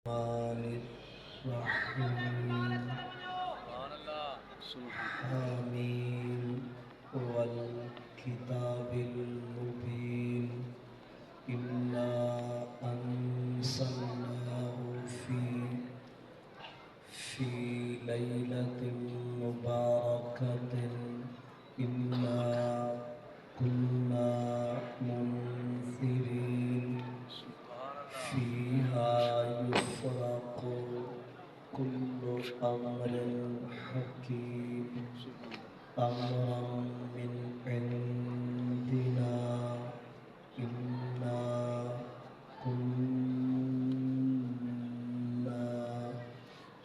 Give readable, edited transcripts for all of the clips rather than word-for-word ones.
الرحمن الرحيم حميم والكتاب المبين إنا أنزلناه في ليلة مباركة إنا كنا منذرين فيها يفرق كل أمر حكيم أمرا من عندنا إنا كنا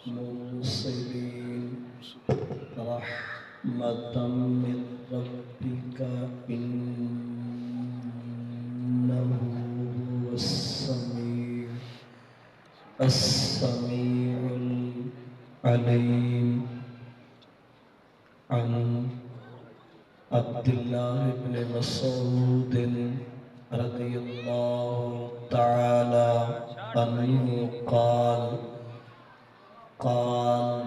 مرسلين رحمة من ربك إنه هو السميع العليم. عن عبد الله بن مسعود رضي الله تعالى عنه قال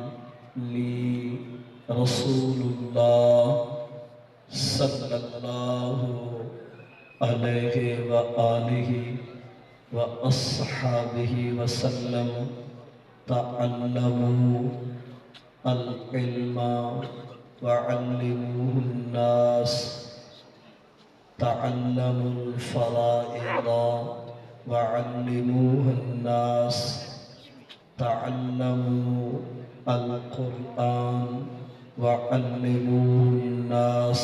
لي رسول الله صلى الله عليه وآله وأصحابه وسلم تعلموا العلم وعلموه الناس تعلموا الفرائض وعلموه الناس تعلموا القرآن وعلموه الناس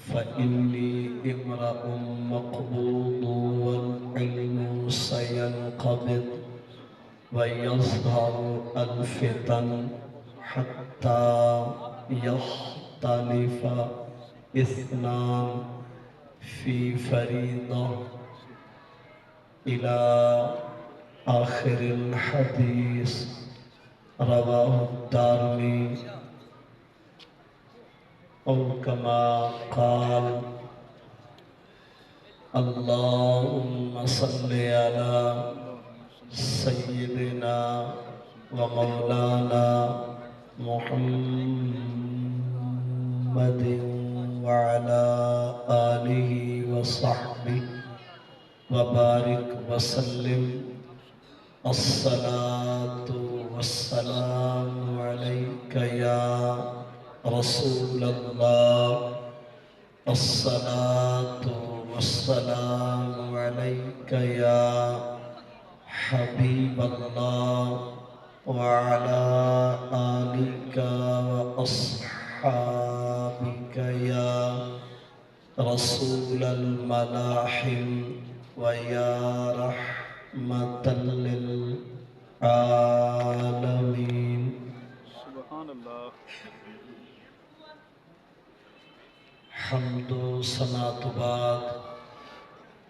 فإني امرأ مقبوض والعلم سينقبض ويظهر الفتن حتى يختلف اثنان في فريضة إلى آخر الحديث. رواه الدارمي أو كما قال. اللهم صل على سيدنا ومولانا محمد وعلى آله وصحبه وبارك وسلم. الصلاة والسلام عليك يا رسول الله. الصلاة والسلام عليك يا حبيب الله وعلى آلك وأصحابك يا رسول الملاحم ويا رحمة للعالمين. سبحان اللہ. حمد و ثنا تو بعد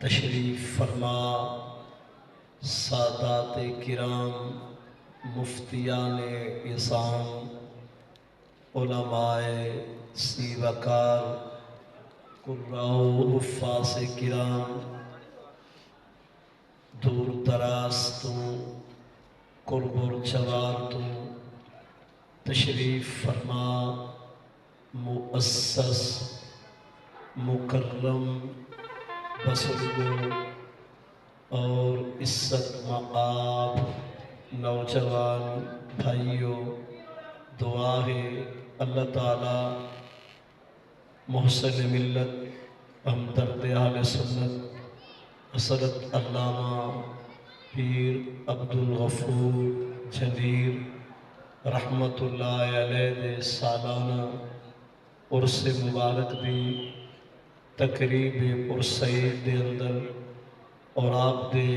تشریف فرما سادات کرام، مفتیان اعظام، علماء سی وقار، قراء و حفاظ کرام، دور دراز تو قرب و جوار تو تشریف فرما مؤسس مکرم بزرگوں اور عزت مآب نوجوان بھائیوں، دعا ہے اللہ تعالی محسن ملت ہمدرد اہل سنت حضرت علامہ پیر عبدالغفور جنیر رحمت اللہ علیہ دے سالانہ عرس مبارک دی تقریب پرسعید دے اندر اور آپ دے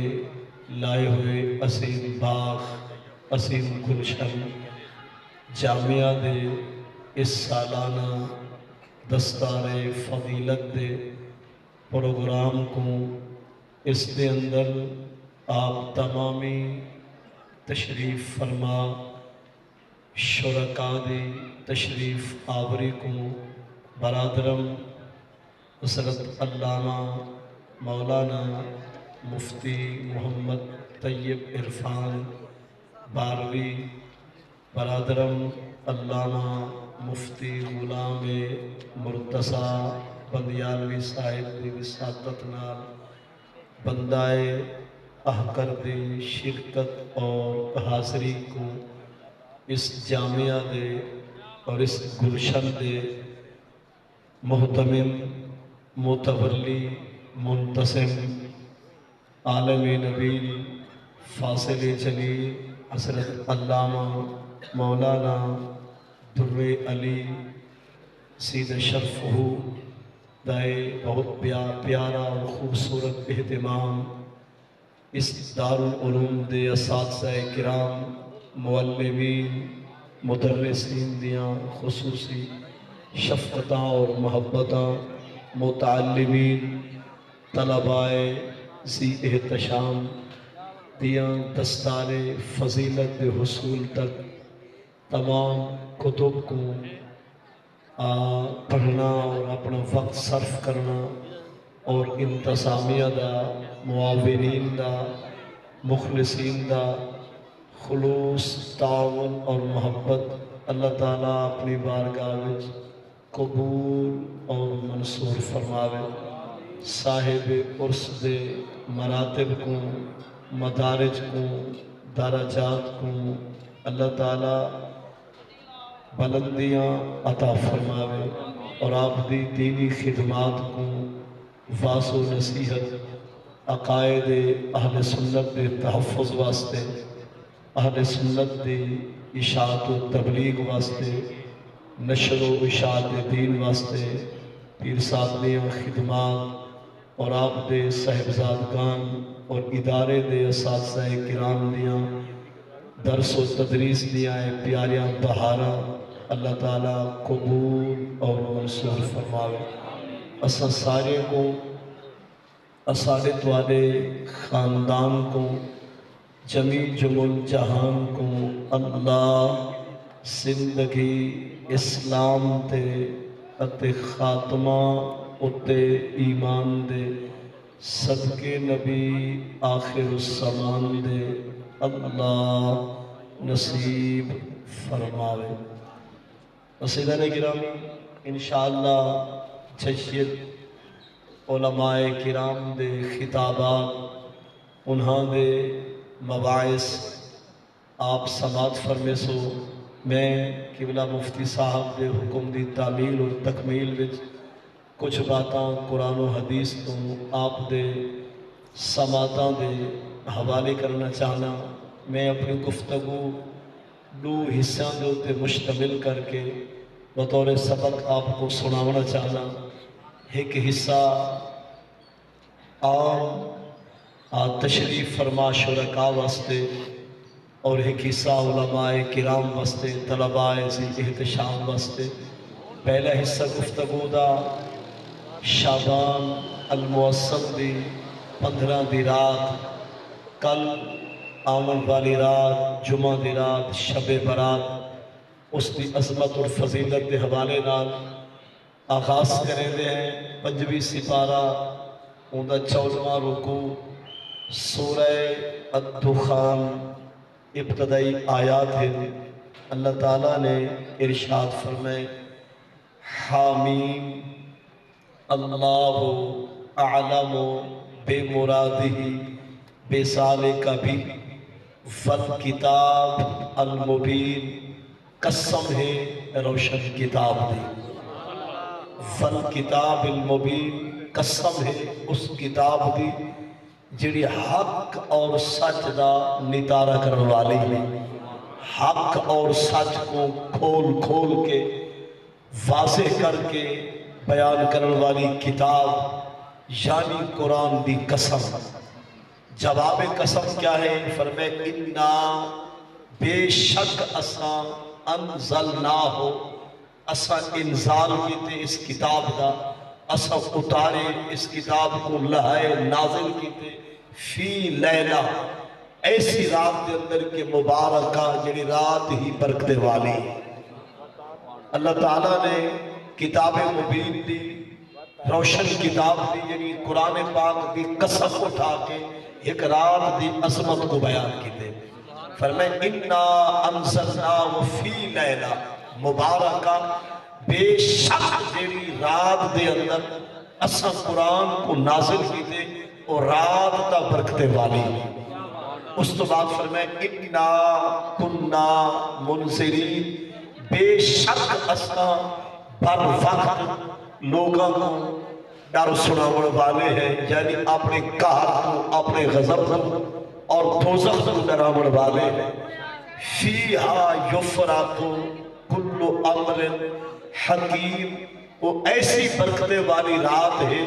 لائے ہوئے عظیم باغ، عظیم گلشن جامعہ دے اس سالانہ دستار فضیلت دے پروگرام کو اس دے اندر آپ تمامی تشریف فرما شرکاء دی تشریف آوری کو برادرم حضرت علامہ مولانا مفتی محمد طیب عرفان باروی، برادرم علامہ مفتی غلام مرتضیٰ بندیالوی صاحب دی وساطت نال بندائے احکر دی شرکت اور حاضری کو اس جامعہ دے اور اس گلشن دے محتمم متولی منتظم عالم نبیل فاصل جلیل حضرت علامہ مولانا در علی سید شرفہ دائے بہت پیارا اور خوبصورت اہتمام اس دارالعلوم دے اساتذہ کرام معلمین مدرسین دیاں خصوصی شفقتاں اور محبتاں متعلمین طلباء ذی احتشام دیاں دستار فضیلت دے حصول تک تمام کتب کو پڑھنا اور اپنا وقت صرف کرنا اور انتظامیہ دا معاونین دا مخلصین دا خلوص تعاون اور محبت اللہ تعالیٰ اپنی بارگاہ وچ قبول اور منصور فرماوے۔ صاحب عرص دے مراتب کو مدارج کو درجات کو اللہ تعالیٰ بلندیاں عطا فرماوے اور آپ دی دینی خدمات کو واضح و نصیحت عقائد اہل سنت دے تحفظ واسطے اہل سنت دے اشاعت و تبلیغ واسطے نشر و اشاعت دین واسطے پیر صاحبیاں خدمات اور آپ دے صاحبزادگان اور ادارے دے اساتذہ کرام دیاں درس و تدریس دیاں پیاریاں بہارا اللہ تعالیٰ قبول اور منصور فرماوے۔ اساں سارے کو اسارے توالے خاندان کو جمی جمل جہان کو اللہ زندگی اسلام تے اتے خاتمہ اتے ایمان دے صدقے نبی آخر الزمان دے اللہ نصیب فرماوے۔ وسیلہ گرامی انشاءاللہ جشید علماء کرام دے خطابات انہاں دے مباعث آپ سماعت فرمے سو میں قبلہ مفتی صاحب دے حکم دی تعمیل اور تکمیل وچ کچھ باتاں قرآن و حدیث تو آپ دے سماعتاں دے حوالے کرنا چاہنا۔ میں اپنی گفتگو دو حصوں دے اتے مشتمل کر کے بطور سبق آپ کو سناونا چاہنا۔ ایک حصہ عام تشریف فرما شرکاء واسطے اور ایک حصہ علماء کرام واسطے طلباء ذی احتشام واسطے۔ پہلا حصہ گفتگو دا شعبان الموسم دی 15 دی رات کل آمن والی رات جمعہ دی رات شب برات اس دی عظمت اور فضیلت دے حوالے نال آغاز کریں دے ہیں۔ 5ویں سپارہ اندہ 14واں رکوع سورہ الدخان ابتدائی آیات ہے۔ اللہ تعالیٰ نے ارشاد فرمائے حامیم اللہ اعلم بے مرادہ بے ذالک بھی والکتاب المبین، قسم ہے روشن کتاب دی، والکتاب المبین قسم ہے اس کتاب دی جڑی حق اور سچ دا نتارہ کرنے والی ہے، حق اور سچ کو کھول کھول کے واضح کر کے بیان کرنے والی کتاب یعنی قرآن دی قسم۔ جواب قسم کیا ہے؟ فرمائے اِنَّا بے شک اساں انزلنا ہو، اساں انزال کیتے اس کتاب دا، اساں اتارے اس کتاب کو لہائے نازل کیتے فی لیلہ ایسی رات دے اندر کے مبارکہ جڑی رات ہی برکتے والی۔ اللہ تعالیٰ نے کتاب مبین دی روشن کتاب دی یعنی قرآن پاک دی قسم اٹھا کے ایک رات دی عظمت کو بیان کیتے فرمائے اِنَّا أَنزَلْنَاهُ فِي لَيْلَةٍ مبارکہ بے شک جیڑی رات دے اندر اساں قرآن کو نازل کیتے اور رات تا برکتے والی اس تو بعد فرمائے اِنَّا كُنَّا مُنزِرِينَ بے شک اساں بر وقت لوگوں کو ڈر سناون والے ہیں یعنی اپنے قہر کو اپنے غضب کو اور دوزخ کو ڈراون والے ہیں فیہا یفرق کل امر حکیم وہ ایسی برکتے والی رات ہے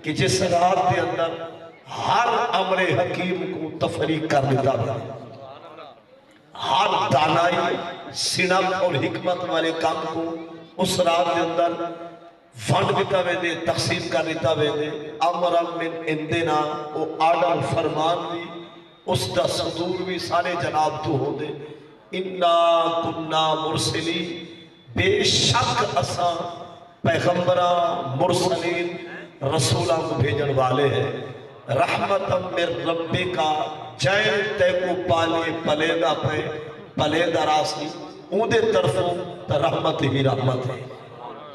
کہ جس رات کے اندر ہر امر حکیم کو تفریق کر دیتا ہے ہر دانائی سنب اور حکمت والے کام کو اس رات کے اندر فنڈ دیتا ہوئے دے تقسیم کر دیتا ہوئے دے امرم من اندنا او آڈر فرمان بھی اس دا صدور بھی سارے جناب تو ہو دے اِنَّا كُنَّا مُرسِلِي بے شک اساں پیغمبران مرسلین رسولہ کو بھیجن والے ہیں رحمت من ربے کا جائے تے کو پالے پلیدہ پہ پلیدہ راسی اون دے طرفوں تا رحمت ہی رحمت ہے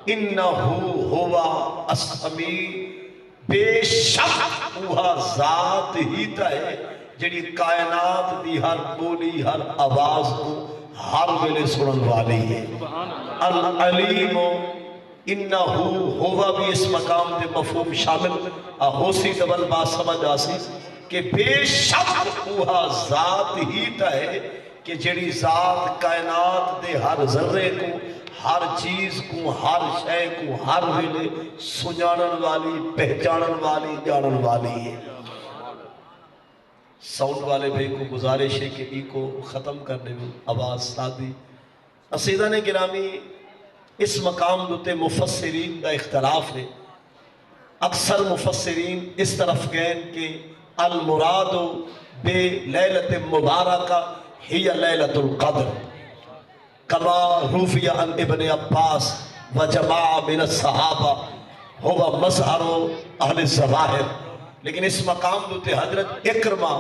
انہو ہوا السمیع بے شک وہا ذات ہی تا ہے جڑی کائنات دی ہر بولی ہر آواز کو ہر ویلے سنن والی ہے العلیم انہو ہوا بھی اس مقام دے مفہوم شامل ہوسی ڈبل بات سمجھ آسی کہ بے شک وہا ذات ہی تا ہے کہ جڑی ذات کائنات دے ہر ذرے کو ہر چیز کو ہر شے کو ہر ویلے سنجانن والی پہچانن والی جانن والی ہے ساؤنڈ والے بھائی کو گزارش ہے کہ ای کو ختم کرنے میں آواز سادی عصیدہ گرامی اس مقام دوتے مفسرین دا اختلاف ہے اکثر مفسرین اس طرف گئے کہ المراد بے لیلت مبارکہ ہی لیلت القدر کما روفی عن ابن عباس و جماع من الصحابہ ہوا مظہر اہل الظواہر لیکن اس مقام دوتے حضرت اکرمہ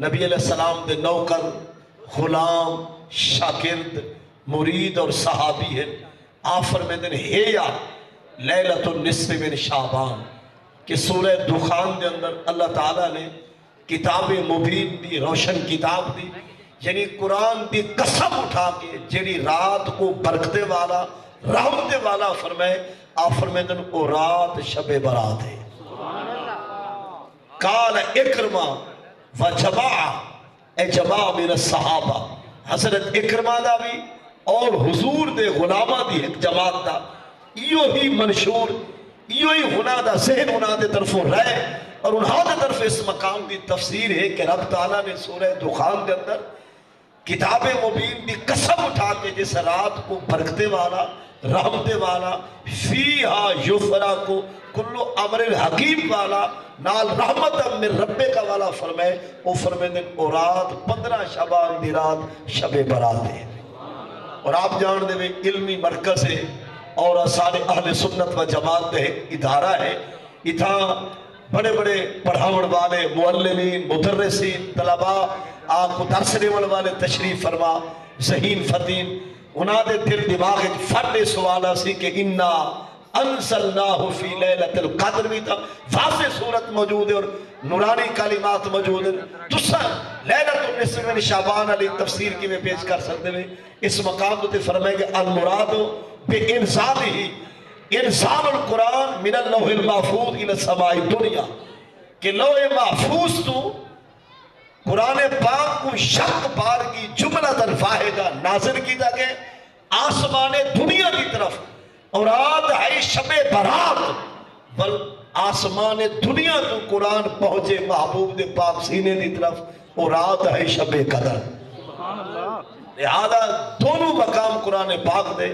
نبی علیہ السلام دے نوکر غلام شاگرد مرید اور صحابی ہے آفر میں دن ہیا لیلت النصف من شعبان کہ سورہ دخان دے اندر اللہ تعالیٰ نے کتاب مبین دی روشن کتاب دی یعنی قرآن دی قسم اٹھا کے جیڑی رات کو برکتے والا رحمتے والا فرمائے آفر میں دن او رات شب برات ہے قال اکرمہ و جماع اے جماع من الصحابہ حضرت اکرمہ دا بھی اور حضور دے غلامہ دی ایک جماعت دا ایو ہی منشور ایو ہی غنا دا ذہن غنا دے طرفوں رہے اور انہاں دے طرف اس مقام دی تفسیر ہے کہ رب تعالیٰ نے سورہ دخان دے اندر کتاب مبین دی قسم اٹھا کے جس رات کو برکتے والا رحمتے والا فیہا یفرق کل امر حکیم والا نال رحمت من ربے کا والا فرمائے او فرمائے دن او رات 15 شعبان دی رات شب برات ہے اور آپ جان دے میں علمی مرکز ہے اور سارے اہل سنت و جماعت دے ادارہ ہے اتھا بڑے بڑے پڑھاون والے معلمین مدرسین طلباء آپ کو درس دیون والے تشریف فرما ذہین فتین انہاں دے دل دماغ فرد سوالہ سی کہ انا انزلناہ فی لیلت القدر بھی تھا واضح صورت موجود ہے اور نورانی کلمات موجود ہیں تسا لیلت النصف من شعبان علی تفسیر کی میں پیش کر سکتے ہیں اس مقام تو تے فرمائے کہ المراد بے انزال ہی انزال القرآن من اللوح المحفوظ الى السماء دنیا کہ لوح محفوظ تو قرآن پاک کو شک بار کی جملہ واحدہ نازل کی تھا کہ آسمان دنیا کی طرف اور آد ہے شب برات بل آسمان دنیا تو قرآن پہنچے محبوب دے پاک سینے دی طرف اور آد ہے شب قدر لہذا دونوں مقام قرآن پاک دے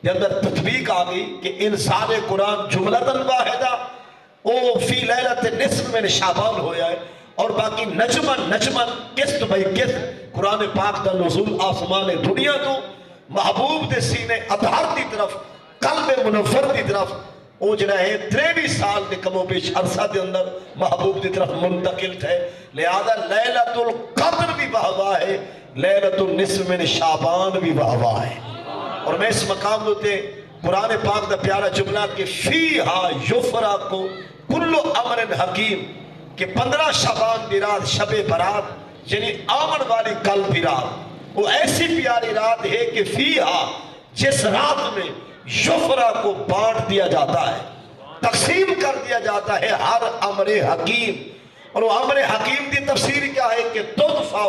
اندر تطبیق آگئی کہ انسان قرآن جملتاً واحدہ او فی لیلت نصف میں شعبان ہویا ہے اور باقی نجمن قسط بھائی قسط قرآن پاک دا نزول آسمان دنیا تو محبوب دے سینے اطہر دی طرف قلب منور دی طرف وہ جڑا ہے 23 سال دے کم و بیش عرصہ دے اندر محبوب دی طرف منتقل تھے، لہذا لیلۃ القدر بھی واہ ہے، لیلۃ النصف من شعبان بھی واہ ہے۔ اور میں اس مقام ہوتے قرآن پاک دا پیارا جملہ کہ فیہا یفرق کل امر حکیم، کہ 15 شعبان دی رات شب برات یعنی آمن والی کل دی رات، وہ ایسی پیاری رات ہے کہ فیہا جس رات میں یفرا کو بانٹ دیا جاتا ہے، تقسیم کر دیا جاتا ہے ہر امر حکیم۔ اور وہ امر حکیم دی تفسیر کیا ہے کہ تدفع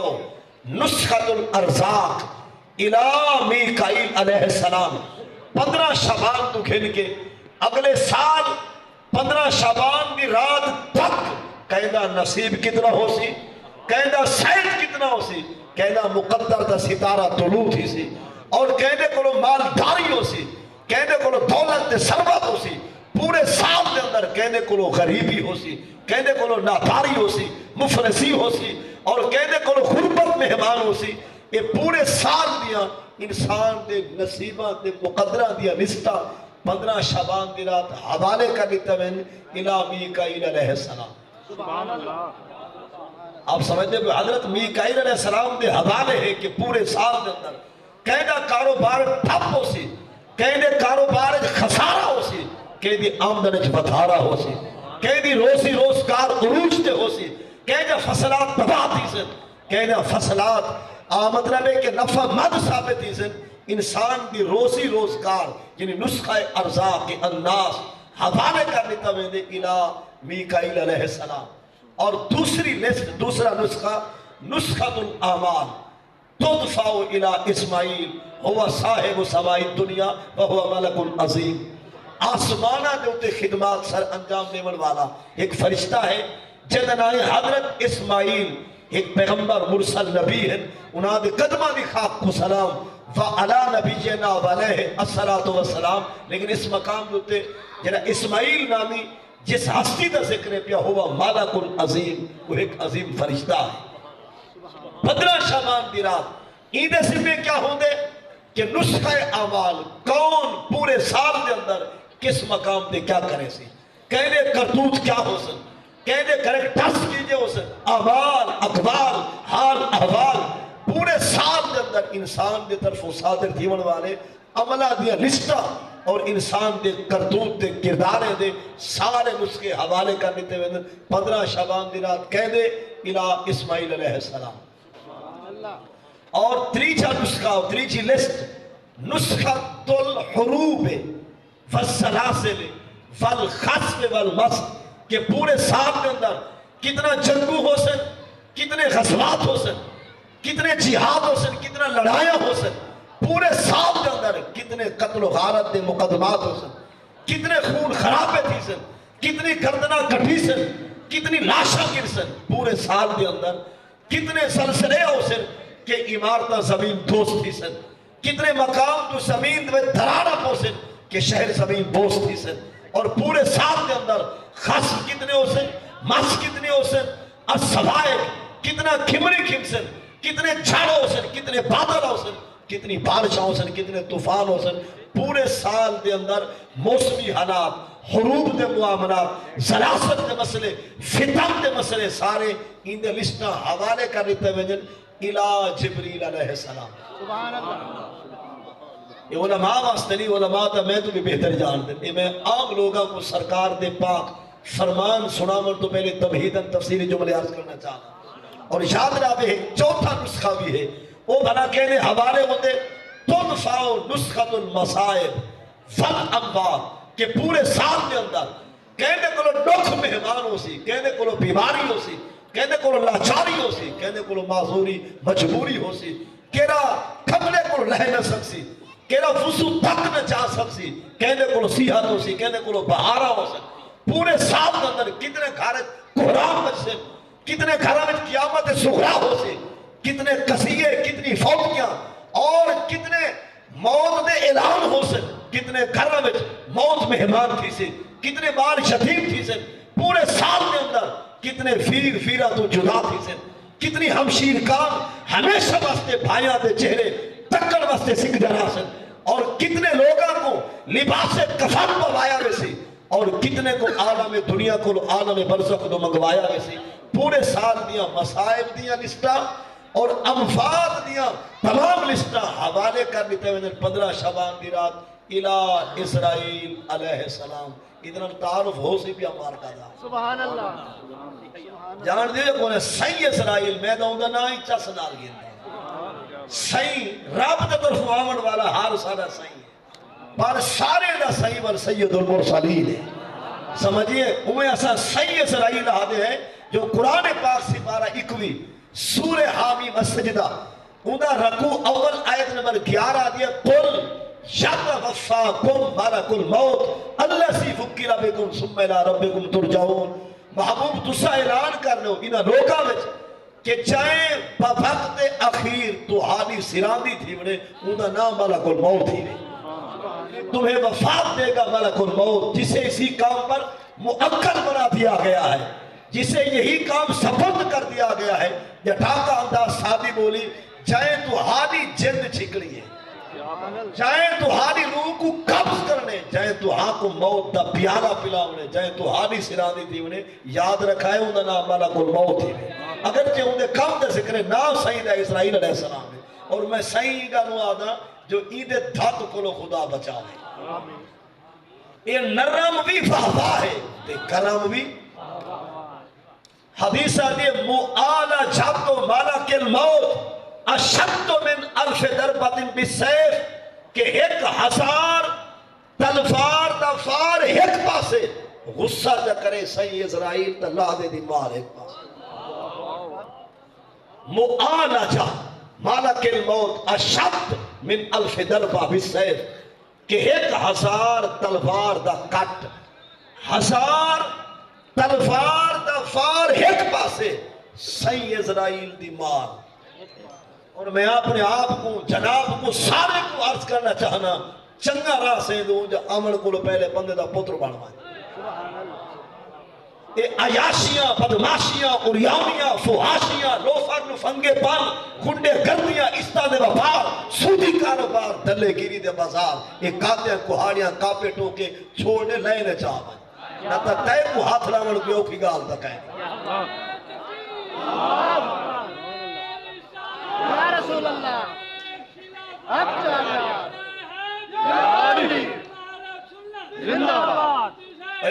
نسخۃ الارزاق الی میکائیل علیہ السلام۔ 15 شعبان تو گھن کے اگلے سال 15 شعبان دی رات تک کہنا نصیب کتنا ہو سی، کہنا سید کتنا ہو سی، کہنا مقدر دا ستارہ طلوع تھی سی، اور کہنے کو مالداری ہو سی، کہنے کو دولت ثروت ہو سی، پورے سال دے اندر کہنے کو غریبی ہو سی، کہنے کو ناداری ہو سی، مفلسی ہو سی، اور کہنے کو غربت مہمان ہو سی۔ یہ پورے سال دیا انسان دے نصیبہ دے مقدرہ دیا لسٹہ 15 شعبان دی رات حوالے کا لیتا میں الہ میکائیل علیہ السلام۔ سبحان اللہ۔ آپ سمجھتے ہیں حضرت میکائیل علیہ السلام دے حوالے ہے کہ پورے سال دے اندر کہنا کاروبار ٹھپ ہو سی، کہنے کاروبار خسارہ ہو سی، کہنے آمدن بدھارہ ہو سی، کہنے روزی روزگار عروج دے ہو سی، کہنے فصلات تباہ تھی سن، کہنے فصلات مطلب ہے کہ نفع مد ثابت تھی سن۔ انسان دی روزی روزگار یعنی نسخہ ارزاق الناس حوالے کرنے تمہیں الہ میکائیل علیہ السلام۔ اور دوسری لسٹ، دوسرا نسخہ نسخۃ الاعمال تدفع الى اسماعیل ہوا صاحب سماء الدنیا وہو ملک عظیم۔ آسمانہ دے اتے خدمات سر انجام دیون والا ایک فرشتہ ہے جنہاں نام ہے حضرت اسماعیل، ایک پیغمبر مرسل نبی ہے، انہاں دے قدمہ دی خاک کو سلام وعلا نبینا وعلیہ الصلاۃ والسلام۔ لیکن اس مقام دوتے جنہاں اسماعیل نامی جس ہستی دا ذکر پیا ہوا ملک عظیم، وہ ایک عظیم فرشتہ ہے۔ 15 شعبان دی رات ایدے سے میں کیا ہوں دے کہ نسخہ اعمال کون پورے سال دے اندر کس مقام دے کیا کرے سی، کہنے کرتوت کیا ہو سن، کہنے کریکٹرز کیجئے ہو سن، اعمال اقوال حال احوال پورے سال دے اندر انسان دے طرف صادر دیون والے عملہ دیا لسٹہ اور انسان دے کرتوت دے کردارے دے سارے نسخے حوالے کر لیتے ہوئے 15 شعبان دی رات کہہ دے الہ اسماعیل علیہ السلام۔ اور تریجا نسخہ اور تریجی لسٹ نسخۃ الحروب والسلاسل والخصف والمسخ، کہ پورے سال کے اندر کتنا جنگو ہو سن، کتنے غزوات ہو سن، کتنے جہاد ہو سن، کتنا لڑائیاں ہو سن، پورے سال کے اندر کتنے قتل و غارت دے مقدمات ہو سن، کتنے خون خرابے تھی سن، کتنی گردنہ کٹی سن، کتنی لاشاں گر سن، پورے سال کے اندر کتنے سلسلے ہو سن کہ عمارتہ زمین دوست تھی سن، کتنے مقام تو زمین میں دھرانا ہو سن کہ شہر زمین دوست تھی سن، اور پورے سال کے اندر خصف کتنے ہو سن، مس کتنے ہو سن، السوائق کتنا کھمری کھم سن، کتنے جھاڑ ہو سن، کتنے بادل ہو سن، کتنی بارشاں ہو سن، کتنے طوفان ہو سن، پورے سال دے اندر موسمی حالات، حروب دے معاملات، زلاست دے مسئلے، فتن دے مسئلے سارے ان دے لسٹہ حوالے کر لیتے ہوئے الہ جبریل علیہ السلام۔ سبحان اللہ۔ یہ علماء واسطے نہیں، علماء تا میں تو بھی بہتر جان دیں، میں عام لوگوں کو سرکار دے پاک فرمان سنامن تو پہلے تمہیدن تفسیری جملے عرض کرنا چاہتا، اور یاد رہے چوتھا نسخہ بھی ہے، وہ بھلا کہنے حوالے ہوتے تدفع نسخۃ المصائب والاموات، کہ پورے سال کے اندر کہنے کو دکھ مہمان ہو سی، کہنے کو بیماری ہو سی، کہنے کو لاچاری ہو سی، کہنے کو معذوری مجبوری ہو سی، کہنا کھملے کو رہ نہ سکسی، کہنا وضو تک نہ چاہ سکسی، کہنے کو صحت ہو سی، کہنے کو بہارا ہو سی، پورے سال کے اندر کتنے گھر قرآن بچ سے، کتنے گھر میں قیامت سغرا ہو سی، کتنے قصیے، کتنی فوتیاں، اور کتنے موت دے اعلان ہو سے، کتنے گھر میں موت مہمان تھی سے، کتنے مال شتیم تھی سے، پورے سال کے اندر کتنے فیر فیرہ تو جدا تھی سے، کتنی ہمشیر کام ہمیشہ واسطے بھائیاں دے چہرے تکڑ واسطے سکھ جنا سے، اور کتنے لوگاں کو لباس کفن پوایا میں سی، اور کتنے کو عالم دنیا کو عالم برزخ کو منگوایا ویسے پورے سال دیا مسائب دیا لسٹا اور انفاد دیا تمام لسٹا حوالے کر لیتے ہوئے 15 شعبان دی رات الہ اسرائیل علیہ السلام ادھر تعارف ہو سی بھی ہمار کا دا سبحان اللہ جان دیئے کون ہے سی اسرائیل میں دا ہوں دا نا ہی چس نال گئے دا سی رب دا طرف آمن والا ہر سارا سی ہے پر سارے دا سی ور سید المرسلین ہے سمجھئے انہیں ایسا سی اسرائیل آدھے ہیں جو قرآن پاک سپارہ 21 سورہ حامی مسجدہ اندہ رکوع اول آیت نمبر 11 دیا قل یتوفاکم ملک الموت الذی وکل بکم ثم الی ربکم ترجعون محبوب تسا اعلان کر لو انہاں لوکاں وچ کہ چاہے وقت اخیر تو حالی سراندی تھی وڑے اندہ نام ملک الموت ہی نہیں تمہیں وفات دے گا ملک الموت جسے اسی کام پر مؤکد بنا دیا گیا ہے جسے یہی کام سپرد کر دیا گیا ہے یا ڈھاکہ انداز سادی بولی چاہے تو حالی جند چھکڑی ہے چاہے تو حالی روح کو قبض کرنے چاہے تو ہاں کو موت دا پیالہ پلاؤنے چاہے تو حالی سرادی تھی انہیں یاد رکھائے انہیں نام ملک الموت ہی اگرچہ انہیں کم دے ذکرے نام سعید اسرائیل علیہ السلام ہے اور میں سعید کا نو آدھا جو عید دھات کو لو خدا بچاوے یہ نرم بھی فہفا ہے تے کرم بھی حدیث آدھی مؤالا جھاکو مالک الموت اشد من الف دربت بالسیف کہ 1000 تلفار دفار ایک پاسے غصہ جا کرے سی اسرائیل تا لا دے دی مار ایک پاسے مؤالا جا مالک الموت اشد من الف دربہ بالسیف کہ 1000 تلوار دا کٹ 1000 تلوار دا فار ایک پاسے سی اسرائیل دی مار اور میں اپنے آپ کو جناب کو سارے کو عرض کرنا چاہنا چنگا راہ سے دوں جو عمل کو پہلے بندے دا پتر بنوائے اے عیاشیاں بدماشیاں اوریانیاں فحاشیاں لوفر لفنگے پان گنڈے گردیاں استاد وفار سودی کاروبار دلے گیری دے بازار اے کاتیاں کوہاڑیاں کاپے ٹوکے چھوڑنے لینے چاہاں نہ تا تے کو ہاتھ لاؤن کی اوکھی گال دا کہیں یا رسول اللہ اچھا اللہ یا علی زندہ باد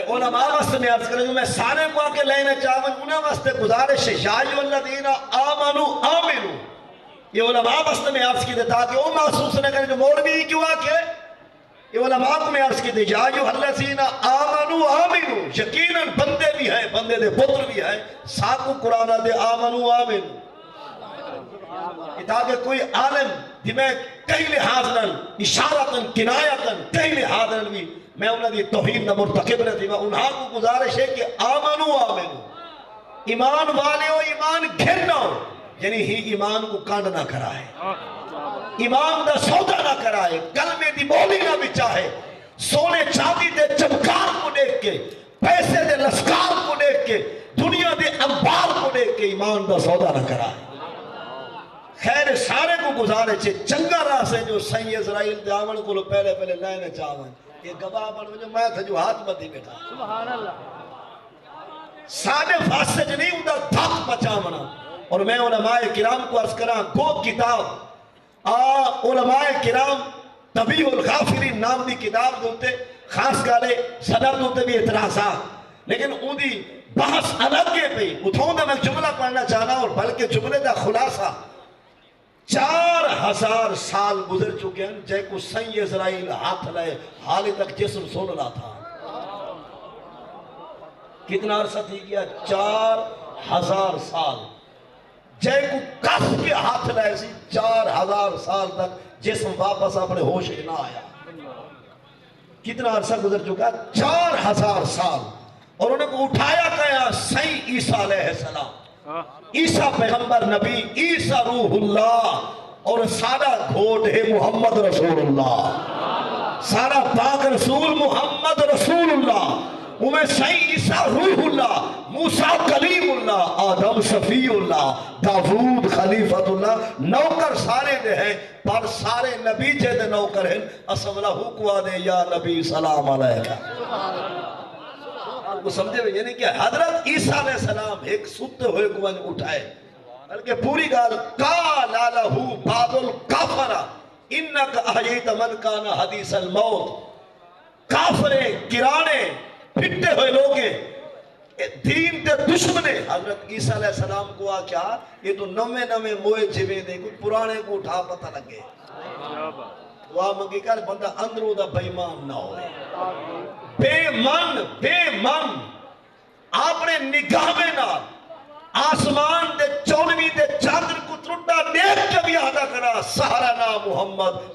علماء واسطے میں عرض کریں میں سارے کو آکے لینے چاہوں انہیں واسطے گزارش ہے یا الذین آمنوا آمنوا یہ علماء واسطے میں عرض کی دیتا کہ وہ محسوس نہ کریں جو مولوی کیوں آکے یہ علماء کو میں عرض کی دی یا الذین آمنوا آمنوا یقیناً بندے بھی ہیں بندے دے پتر بھی ہیں ساکو قرآن دے آمنوا آمنوا تاکہ کوئی عالم جمیں کئی لحاظاً اشارتاً کنایتاً کئی لحاظاً بھی میں انہوں نے توہین نہ مرتقب رہتی میں انہاں کو گزارش ہے کہ آمنو آمنو ایمان والے ہو ایمان گھرنا ہو یعنی ہی ایمان کو کانڈ نہ کرائے ایمان دا سودا نہ کرائے کلمے دی بولی نہ بچائے سونے چاندی دے چمکار کو دیکھ کے پیسے دے لسکار کو دیکھ کے دنیا دے انبار کو دیکھ کے ایمان دا سودا نہ کرائے خیر سارے کو گزارے چھے چنگا راہ سے جو سی اسرائیل دے آمن کو لو پہلے پہلے لینے چاہویں یہ گواہ بڑھ جو میں تھا جو ہاتھ بدھی بیٹھا سبحان اللہ ساڑھے فاسے جو نہیں ہوتا دھات بچا منا اور میں علماء کرام کو عرض کرا گو کتاب علماء کرام طبیع الغافرین نام دی کتاب دوتے خاص کالے صدر دوتے بھی اعتراضات لیکن ان دی بحث الگ کے پہ اتھوں دا میں جملہ پڑھنا چاہنا اور بلکہ جملے دا خلاصہ 4000 سال گزر چکے ہیں جے کو سی اسرائیل ہاتھ لائے حالی تک جسم سن رہا تھا کتنا عرصہ تھی کیا 4000 سال جے کو کف کے ہاتھ لائے سی 4000 سال تک جسم واپس اپنے ہوش نہ آیا کتنا عرصہ گزر چکا 4000 سال اور انہیں کو اٹھایا گیا سی عیسیٰ علیہ السلام عیسیٰ پیغمبر نبی عیسیٰ روح اللہ اور سارا گھوٹ ہے محمد رسول اللہ سارا پاک رسول محمد رسول اللہ انہیں سی عیسیٰ روح اللہ موسیٰ کلیم اللہ آدم صفی اللہ داود خلیفت اللہ نوکر سارے دے ہیں پر سارے نبی جے دے نوکر ہیں اسم اللہ کو آدھے یا نبی سلام علیکہ وہ سمجھے ہوئے یعنی کہ حضرت عیسیٰ علیہ السلام ایک ستے ہوئے کو اٹھائے بلکہ پوری گال قال لہو بعض الکافرہ انک احییت من کان حدیث الموت کافرے کرانے پھٹے ہوئے لوگے دین تے دشمنے حضرت عیسیٰ علیہ السلام کو کیا یہ تو نوے نوے موئے جوے دے کوئی پرانے کو اٹھا پتہ لگے دعا منگی کر بندہ اندروں دا بیمان نہ ہوئے بے من اپنے نگاہ میں نہ آسمان دے چونوی دے چاندر کو ترٹا دیکھ کے بھی آدھا کرا سہارا نا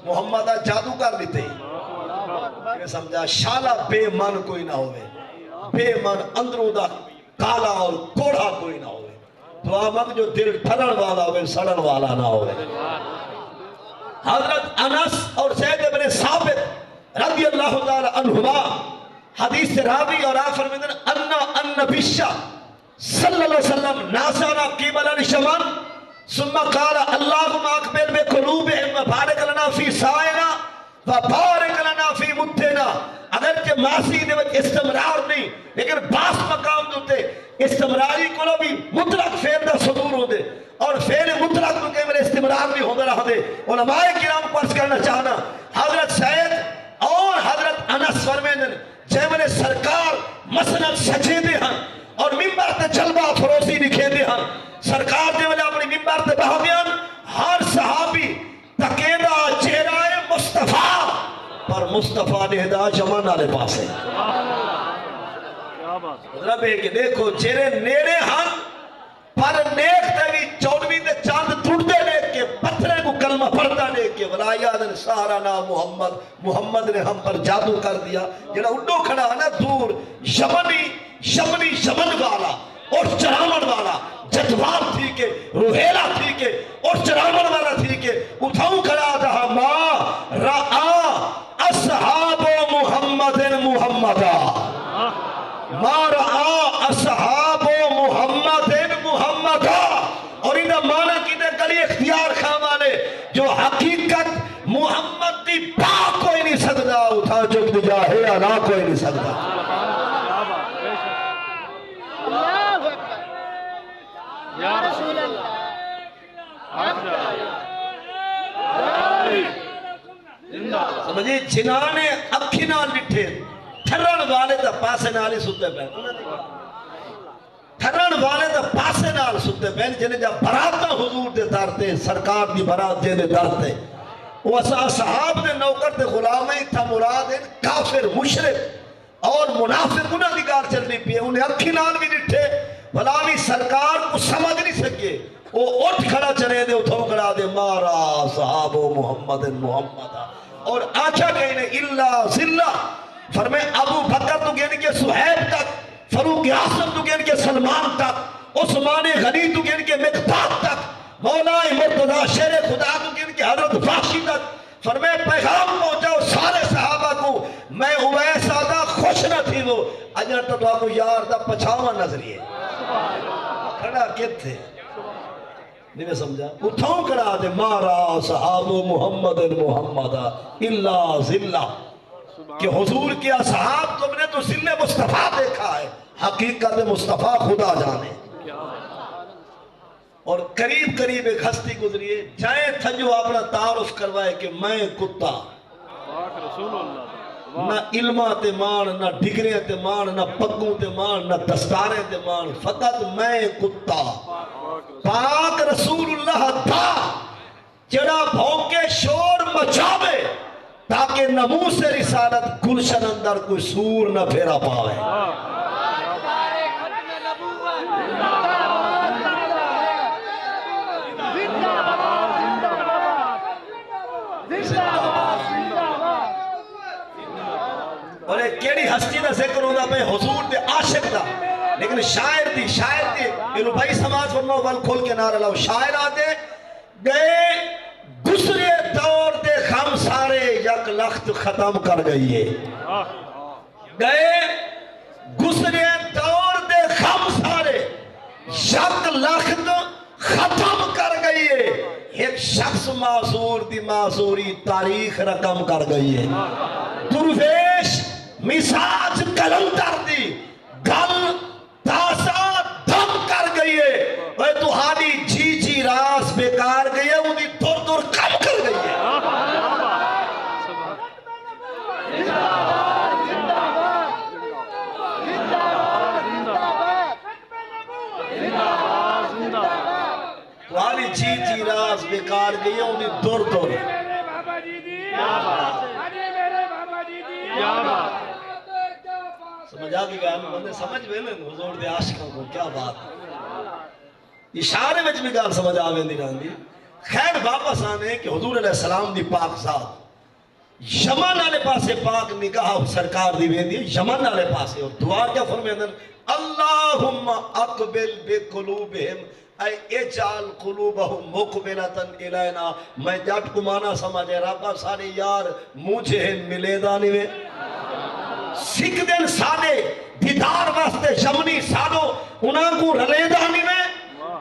محمد جادو کر لیتے ہی سمجھا شالا بے من کوئی نہ ہوئے بے من اندروں دا کالا اور کوڑا کوئی نہ ہوئے دعا منگ جو دل ٹھلن والا ہوئے سڑن والا نہ ہوئے حضرت انس اور زید بن ثابت رضی اللہ تعالی عنہما حدیث راوی اور آخر میں النبیشہ صلی اللہ علیہ وسلم ناسانا قیبل الشمال ثم قال اللہم اقبل بقلوبہم وبارک لنا فی سائنا وبارک لنا فی مدھنا اگرچہ ماسی دے وچ استمرار نہیں لیکن باس مقام دوتے استمراری کو بھی مطلق فعل دا صدور ہو دے اور فعل مطلق تو کہ میرے استمرار بھی ہوگا رہا دے علماء کرام کو عرض کرنا چاہنا حضرت سید اور حضرت انس فرمیدن جے میرے سرکار مسند سجے دے ہاں اور ممبر تے جلوہ فروسی لکھے دے ہاں سرکار دے وجہ اپنی ممبر تے بہمیان ہر صحابی تقیدہ چہرہ مصطفیٰ پر مصطفیٰ نے ہدا جمان آلے پاس ہے رب ہے کہ دیکھو چہرے نیڑے ہاں پر نیک تیوی چونوی دے چاند ٹوٹتے دیکھ کے پتھرے کو کلمہ پڑھتا دیکھ کے ولایادن سہارنا محمد نے ہم پر جادو کر دیا جنہا اڈو کھڑا ہے نا دور یمن والا اور چرامن والا جدوار تھی کے روحیلہ تھی کے اور چرامن والا تھی کے اتھاؤں کھڑا تھا ما رعا اصحاب محمد محمدہ ما رعا اصحاب محمد محمدہ اور انہا مانا کی دے کلی اختیار خامانے جو حقیقت محمد دی پاک کوئی نہیں سکتا اتھا جو دجا ہے انا کوئی نہیں سکتا یا رسول اللہ سمجھے جنانے اکھی نال لٹھے تھرن والے دا پاسے نالی ستے پہن تھرن والے دا پاسے نال ستے پہن جنہیں جا براتا حضور دے دارتے سرکار دی برات دے دارتے وہ صحاب دے نوکر دے غلامیں تھا مراد ان کافر مشرک اور منافق انہاں دی گار چلنی پی ہے انہیں اکھی نال بھی لٹھے بلاوی سرکار کو سمجھ نہیں سکے وہ اٹھ کھڑا چلے دے اتھو کھڑا دے مارا صحاب محمد محمد اور آچھا کہنے اللہ زلہ فرمائے ابو بکر تو گین کے صحیب تک فاروق اعظم تو گین کے سلمان تک عثمان غنی تو گین کے مقداد تک مولا مرتضی شیر خدا تو گین کے حضرت فاشی تک فرمائے پیغام پہنچاؤ سارے صحابہ کو میں اویس آدھا خوش نہ تھی وہ اجر تو آپ کو یار دا پچھاوا نظریے کھڑا کت تھے نہیں میں سمجھا اتھاؤں کرا دے مارا صحاب محمد محمد اللہ زلہ کہ حضور کے اصحاب تم نے تو ذل مصطفیٰ دیکھا ہے حقیقت مصطفیٰ خدا جانے اور قریب قریب ایک ہستی گزریے جائیں تھنجو اپنا تعارف کروائے کہ میں کتا نہ علمہ تے مان نہ ڈگریں تے مان نہ پگوں تے مان نہ دستاریں تے مان فقط میں کتا پاک رسول اللہ تھا جڑا بھونکے شور مچاوے تاکہ نموس رسالت گلشن اندر کوئی سور نہ پھیرا پاوے اور ایک کیڑی ہستی دا ذکر ہوتا پہ حضور دے عاشق دا لیکن شاعر دی انہوں بھائی سماج فرماؤ بل کھول کے نعرہ لاؤ شاعر آتے گئے گسرے دور دے خم سارے یک لخت ختم کر گئیے گئے گسرے دور دے خم سارے یک لخت ختم کر گئیے ایک شخص معذور دی معذوری تاریخ رقم کر گئیے درویش مساج کلندر دی گل نماز بیکار گئی ہے ان دی دور دور میرے بابا جی دی کیا بات ہے اجی میرے بابا جی دی کیا بات ہے سمجھا کی گیا بندے سمجھ میں لیں حضور دے عاشقوں کو کیا بات ہے اشارے وچ بھی گال سمجھ آویں دی رہندی خیر واپس آنے کہ حضور علیہ السلام دی پاک ذات یمن والے پاسے پاک نگاہ سرکار دی ویندی یمن والے پاسے اور دعا کیا فرمیندن اللہم اقبل بقلوبہم اے اجعل قلوبہم مقبلتن الینا میں جٹ کو مانا سمجھے رابا سارے یار مجھے ملے دانی میں سکھ دن سارے دیدار واسطے شمنی سادو انہاں کو رلے دانی میں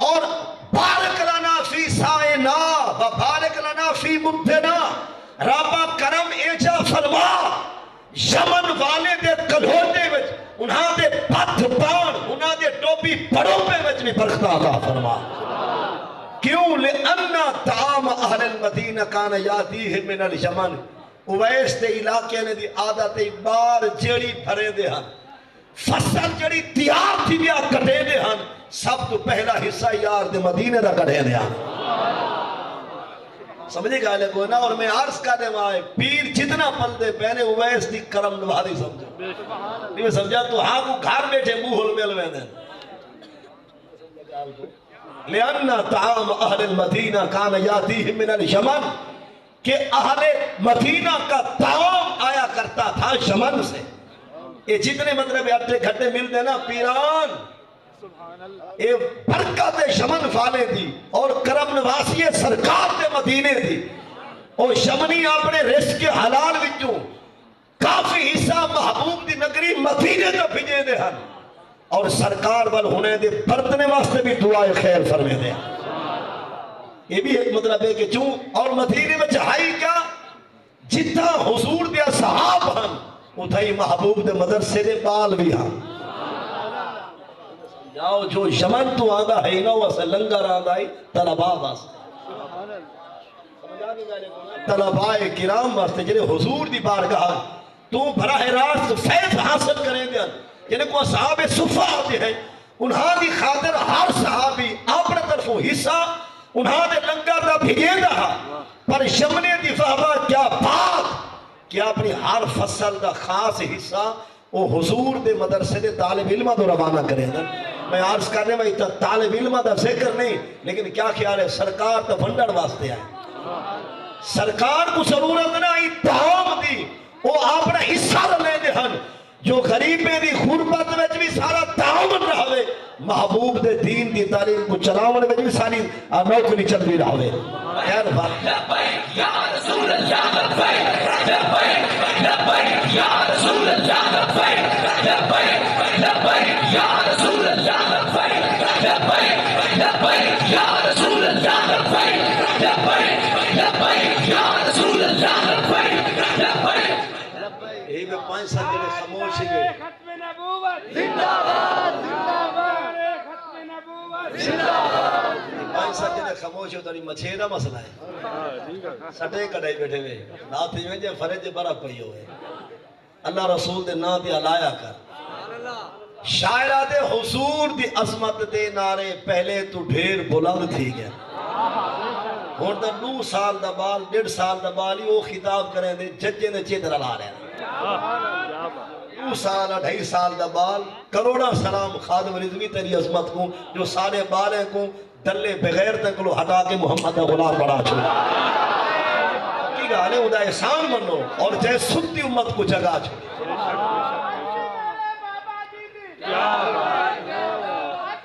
اور بارک لنا فی سائنا و بارک لنا فی مدنا رابا کرم ایجا فرما یمن والے دے کلوٹے وچ انہاں دے پتھ پان انہاں دے ٹوپی پڑوں پہ وچ بھی برکت عطا فرما کیوں لئن طعام اہل المدینہ کان یاتیہ من الیمن اویس دے علاقے نے دی عادت بار جیڑی بھرے دے ہن فصل جڑی تیار تھی بیا کٹے دے ہن سب تو پہلا حصہ یار دے مدینے دا کٹے دے ہن سمجھے گا لے کوئی نا اور میں عرض کا دے وہاں پیر جتنا پل دے پہنے اویس دی کرم نوادی سمجھو نہیں سمجھا تو ہاں کو گھر بیٹھے موہل مل میں دیں لِأَنَّ طَعَامَ أَهْلِ الْمَدِينَ كَانَ يَأْتِيهِمْ مِنَ الْيَمَنِ کہ اہل مدینہ کا طعام آیا کرتا تھا یمن سے یہ جتنے مطلب اٹھے گھٹے مل دے نا پیران یہ برکت یمن فالے دی اور کرم نواسی سرکار دے مدینے دی اور یمنی اپنے رزق کے حلال وچوں کافی حصہ محبوب دی نگری مدینے جو بھیجے دے ہن اور سرکار وال ہونے دے برتنے واسطے بھی دعائے خیر فرمے دے یہ بھی ایک مطلب ہے کہ چون اور مدینے میں چاہائی کیا جتنا حضور دیا صحاب ہن اتھائی محبوب دے مدرسے دے بال بھی ہن جاؤ جو یمن تو آدھا ہے نا واسے لنگر آدھا ہی طلباء واسطے طلباء کرام واسطے جنہیں حضور دی بارگاہ تو براہ راست فیض حاصل کریں گے جنہیں کو صحاب صفحہ ہوتے ہیں انہاں دی خاطر ہر صحابی اپنے طرفوں حصہ انہاں دے لنگر دا بھیجے دا پر یمنے دی فہمہ کیا بات کہ اپنی ہر فصل دا خاص حصہ وہ حضور دے مدرسے دے طالب علمہ دو روانہ کریں گے میں عرض کرنے میں طالب علمہ دا ذکر نہیں لیکن کیا خیال ہے سرکار تا فنڈر واسطے آئے سرکار کو ضرورت نہ آئی تعام دی وہ اپنا حصہ لے دے ہن جو غریبیں دی خوربت میں بھی سارا تعاون رہوے محبوب دے دین دی تعلیم کو چلاون میں بھی ساری نوکری چل بھی رہوے خیر بات لبیک یا رسول اللہ لبیک لبیک لبیک یا رسول اللہ لبیک لبیک لبیک یا رسول اللہ لبیک لبیک لبیک یا رسول اللہ لبیک لبیک لبیک یا رسول اللہ لبیک لبیک یہی میں 5 سال کے لئے خاموش ہی گئے ختم نبوت زندہ باد زندہ باد ختم نبوت زندہ باد 5 سال کے لئے خاموش ہو تاری مچھے دا مسئلہ ہے سٹے کڑائی بیٹھے ہوئے نا تھی میں جے فرج برا پئی ہوئے اللہ رسول دے نا دی علایا کر شاعرہ دے حضور دی عظمت دے نارے پہلے تو ڈھیر بلند تھی گیا ہون دا 9 سال دا بال 1.5 سال دا بال ہی وہ خطاب کریں دے ججے نے چیدر علا رہے ہیں 2 سال 2.5 سال دا بال کروڑا سلام خادم رضوی تیری عظمت کو جو سارے بالیں کو دلے بغیر تک لو ہٹا کے محمد غلام بڑا چھوڑا کی گالے ادا احسان منو اور جے سنتی امت کو جگہ چھوڑی کیا بات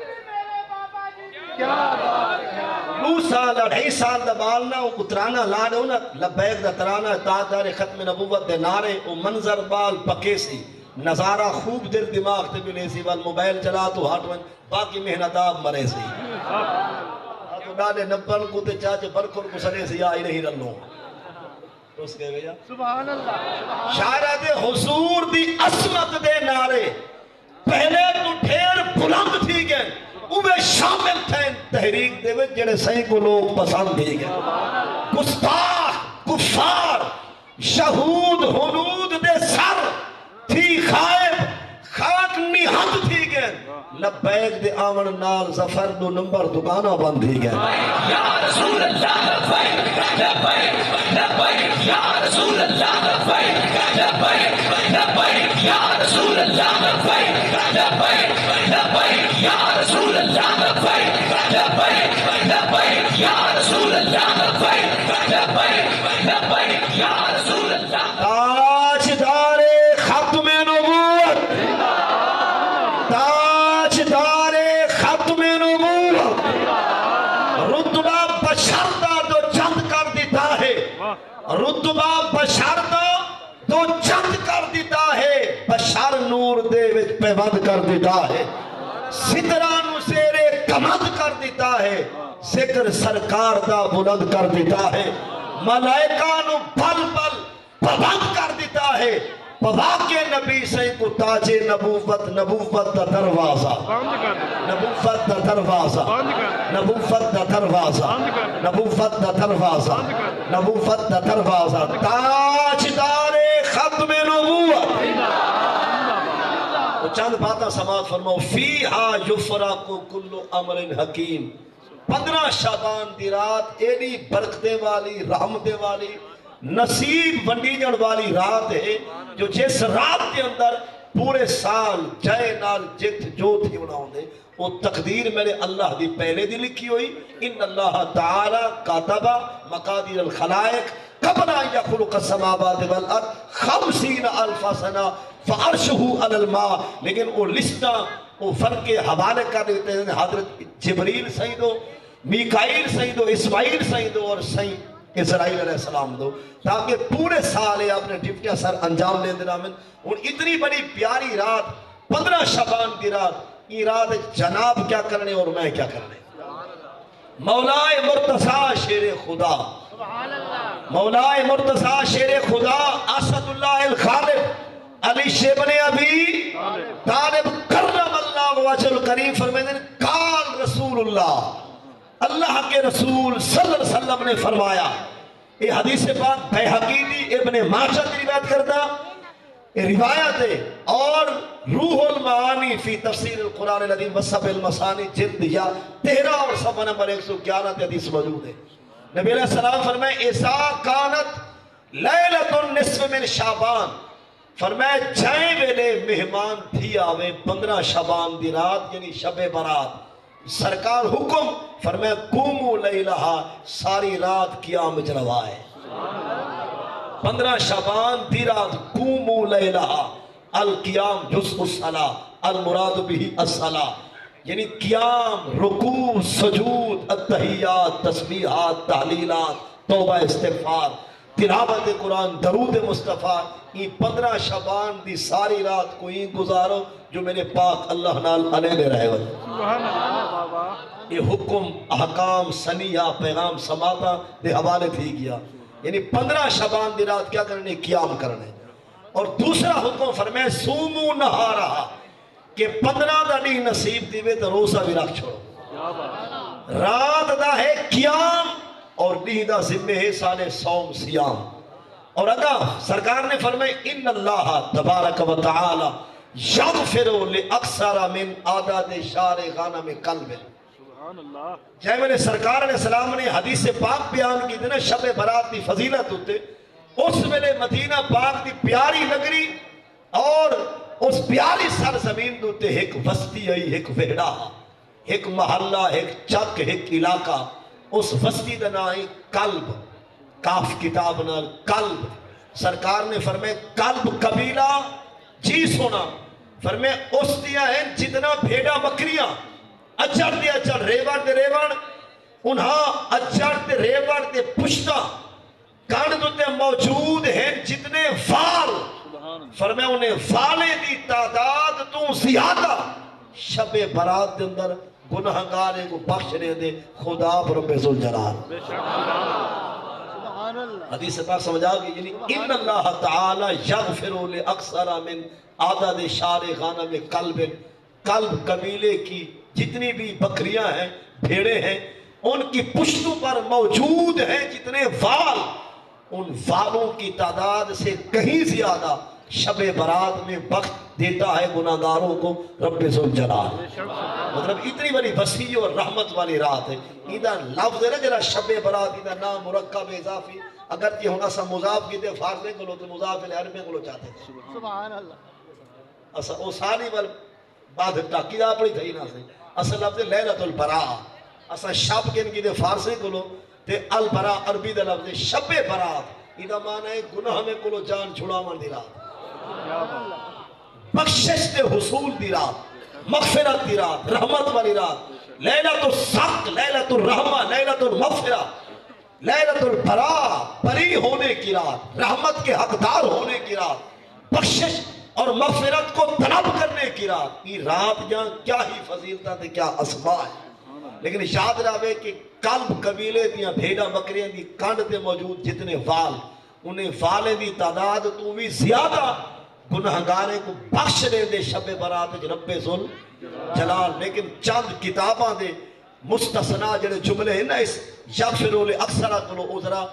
کیا بات 2 سال 2.5 سال دا بالنا وہ ترانا لانے ہونا لبیک دا ترانا تاجدار ختم نبوت دے نارے وہ منظر بال پکے سی نظارہ خوب دل دماغ تے بھی لے سی وال موبائل چلا تو ہاتھ من باقی محنت آپ مرے سی تو ڈالے نبن کو تے چاچے برکن کو سرے سی آئی نہیں رنو اس کے گیا سبحان اللہ شاعرہ دے حضور دی عصمت دے نارے پہلے تو ڈھیر بلند تھی گئے اوہ شامل تھے تحریک دے وچ جڑے صحیح کو لوگ پسند دی گئے گستاخ کفار شہود حنود دے سر تھی خائب خاک نہت تھی گئے لبیک دے آمن نال ظفر دو نمبر دکانہ بند ہی گئے یا رسول اللہ لبیک لبیک لبیک یا رسول اللہ لبیک لبیک لبیک یا رسول اللہ لبیک لبیک لبیک یا رسول اللہ لبیک لبیک لبیک یا رسول اللہ لبیک لبیک لبیک یا رسول اللہ تاجدار ختم نبوت تاجدار ختم نبوت رتبہ بشر دا تو چند کر دیتا ہے رتبہ بشر دا تو چند کر دیتا ہے بشر نور دے وچ پیوند کر دیتا ہے سترہ نو زیرے کمند کر دیتا ہے ذکر سرکار دا بلند کر دیتا ہے ملائکہ نو پل پل پابند کر دیتا ہے پواقع نبی سے کو تاج نبوت نبوت دا دروازہ نبوت دا دروازہ نبوت دا دروازہ نبوت دا دروازہ نبوت دا دروازہ تاجدار ختم نبوت وہ چند باتیں سماعت فرماؤ فیہا یفرق کل امر حکیم 15 شعبان دی رات ایڈی برکتے والی رحمتے والی نصیب ونڈیجن والی رات ہے جو جس رات کے اندر پورے سال جائے نال جت جو تھی بناؤں دے وہ تقدیر میرے اللہ دی پہلے دی لکھی ہوئی ان اللہ تعالی کاتبہ مقادیر الخلائق قبل ان یخلق السماوات والارض 50,000 سنہ فعرشہ علی الماء لیکن وہ لسٹہ وہ فرق کے حوالے کر دیتے ہیں حضرت جبریل صحیح دو میکائیل صحیح دو اسماعیل صحیح دو اور صحیح اسرائیل علیہ السلام دو تاکہ پورے سال اپنے ڈپٹیاں سر انجام لے دینا من ان اتنی بڑی پیاری رات 15 شعبان کی رات یہ رات جناب کیا کرنے اور میں کیا کرنے مولائے مرتضیٰ شیر خدا مولائے مرتضیٰ شیر خدا اسد اللہ الخالق علی شیبن ابی طالب کرم اللہ وجہ الکریم فرمائے قال رسول اللہ اللہ کے رسول صلی اللہ علیہ وسلم نے فرمایا یہ حدیث پاک بیہقی دی ابن ماجہ کی روایت کرتا یہ روایت ہے اور روح المعانی فی تفسیر القرآن العظیم وصف المثانی جلد یا 13 اور صفحہ نمبر 111 حدیث موجود ہے نبی علیہ السلام فرمائے ایسا کانت لیلۃ النصف من شعبان فرمائے جائیں ویلے مہمان تھی آوے 15 شعبان دی رات یعنی شب برات سرکار حکم فرمائے قوموا لیلہا ساری رات قیام جلوائے 15 شعبان دی رات قوموا لیلہا القیام جزء الصلاة المراد بھی الصلاة یعنی قیام رکوع سجود التحیات تسبیحات تحلیلات توبہ استغفار تلاوت قرآن درود مصطفیٰ یہ 15 شعبان دی ساری رات کو ہی گزارو جو میرے پاک اللہ نال علیہ رہے ہوئے یہ حکم احکام سنیہ پیغام سماتا دے حوالے تھی گیا یعنی 15 شعبان دی رات کیا کرنے قیام کرنے اور دوسرا حکم فرمائے سومو نہارا کہ 15 دا نہیں نصیب دیوے تو روزہ بھی رکھ چھوڑو رات دا ہے قیام اور نہیں دا ذمہ ہے سالے صوم سیام اور اگا سرکار نے فرمائے ان اللہ تبارک و تعالی یغفرو لأکثر من عدد شار غنم قلب جائے میں نے سرکار علیہ السلام نے حدیث پاک بیان کی دینا شب برات دی فضیلت ہوتے اس ویلے مدینہ پاک دی پیاری نگری اور اس پیاری سرزمین دوتے ایک وسطی آئی ایک وہڑا ایک محلہ ایک چک ایک علاقہ اس وسطی دنائی قلب کاف کتاب نال قلب سرکار نے فرمائے قلب قبیلہ جی سونا فرمائے اس دیا ہے جتنا بھیڑا بکریاں اچھر دے اچھر ریوڑ دے ریوڑ انہاں اچھر دے ریوڑ دے پشتا کانڈ تے موجود ہیں جتنے فال فرمائے انہیں فالے دی تعداد تو زیادہ شب برات دے اندر گناہگارے کو بخشنے دے خدا رب ذوالجلال حدیث پاک سمجھا گئی یعنی ان اللہ تعالی یغفر لأکثر من عدد شار غنم قلب قلب قبیلے کی جتنی بھی بکریاں ہیں بھیڑے ہیں ان کی پشتوں پر موجود ہیں جتنے وال ان والوں کی تعداد سے کہیں زیادہ شب برات میں وقت دیتا ہے گناہگاروں کو رب ذوالجلال. مطلب اتنی بڑی وسیع اور رحمت والی رات ہے. ادھا لفظ ہے نا جرا شب برات ادھا نام مرکب اضافی اگر یہ ہونا سا مضاف کی دے فارسے کو لو تو مضاف العربی کو لو چاہتے ہیں. سبحان اللہ. اسا او ساری بل بعد تاکید اپنی تھی نہ سے اصل لفظ لیلۃ البراء. اسا شب کن کی دے فارسے کو لو تے البراء عربی دا لفظ شب برات. ادھا معنی ہے گناہ میں کو لو جان چھڑاون دی رات، بخشش دے حصول دی رات، مغفرت دی رات، رحمت والی رات، لیلۃ الصدق، لیلۃ الرحمہ، لیلۃ المغفرہ، لیلۃ البراء، بری ہونے کی رات، رحمت کے حقدار ہونے کی رات، بخشش اور مغفرت کو طلب کرنے کی رات. یہ رات جہاں کیا ہی فضیلتہ تھے، کیا اسماء ہے. لیکن یاد رہے کہ قلب قبیلے دیاں بھیڑا بکریاں دی کانڈ تے موجود جتنے وال، انہیں والے دی تعداد تو بھی زیادہ گناہگارے کو بخش دے دے شب برات رب ذوالجلال. لیکن چند کتاباں دے مستثنا جڑے جملے ہیں نا اس یغفر لاکثر کلو عذرا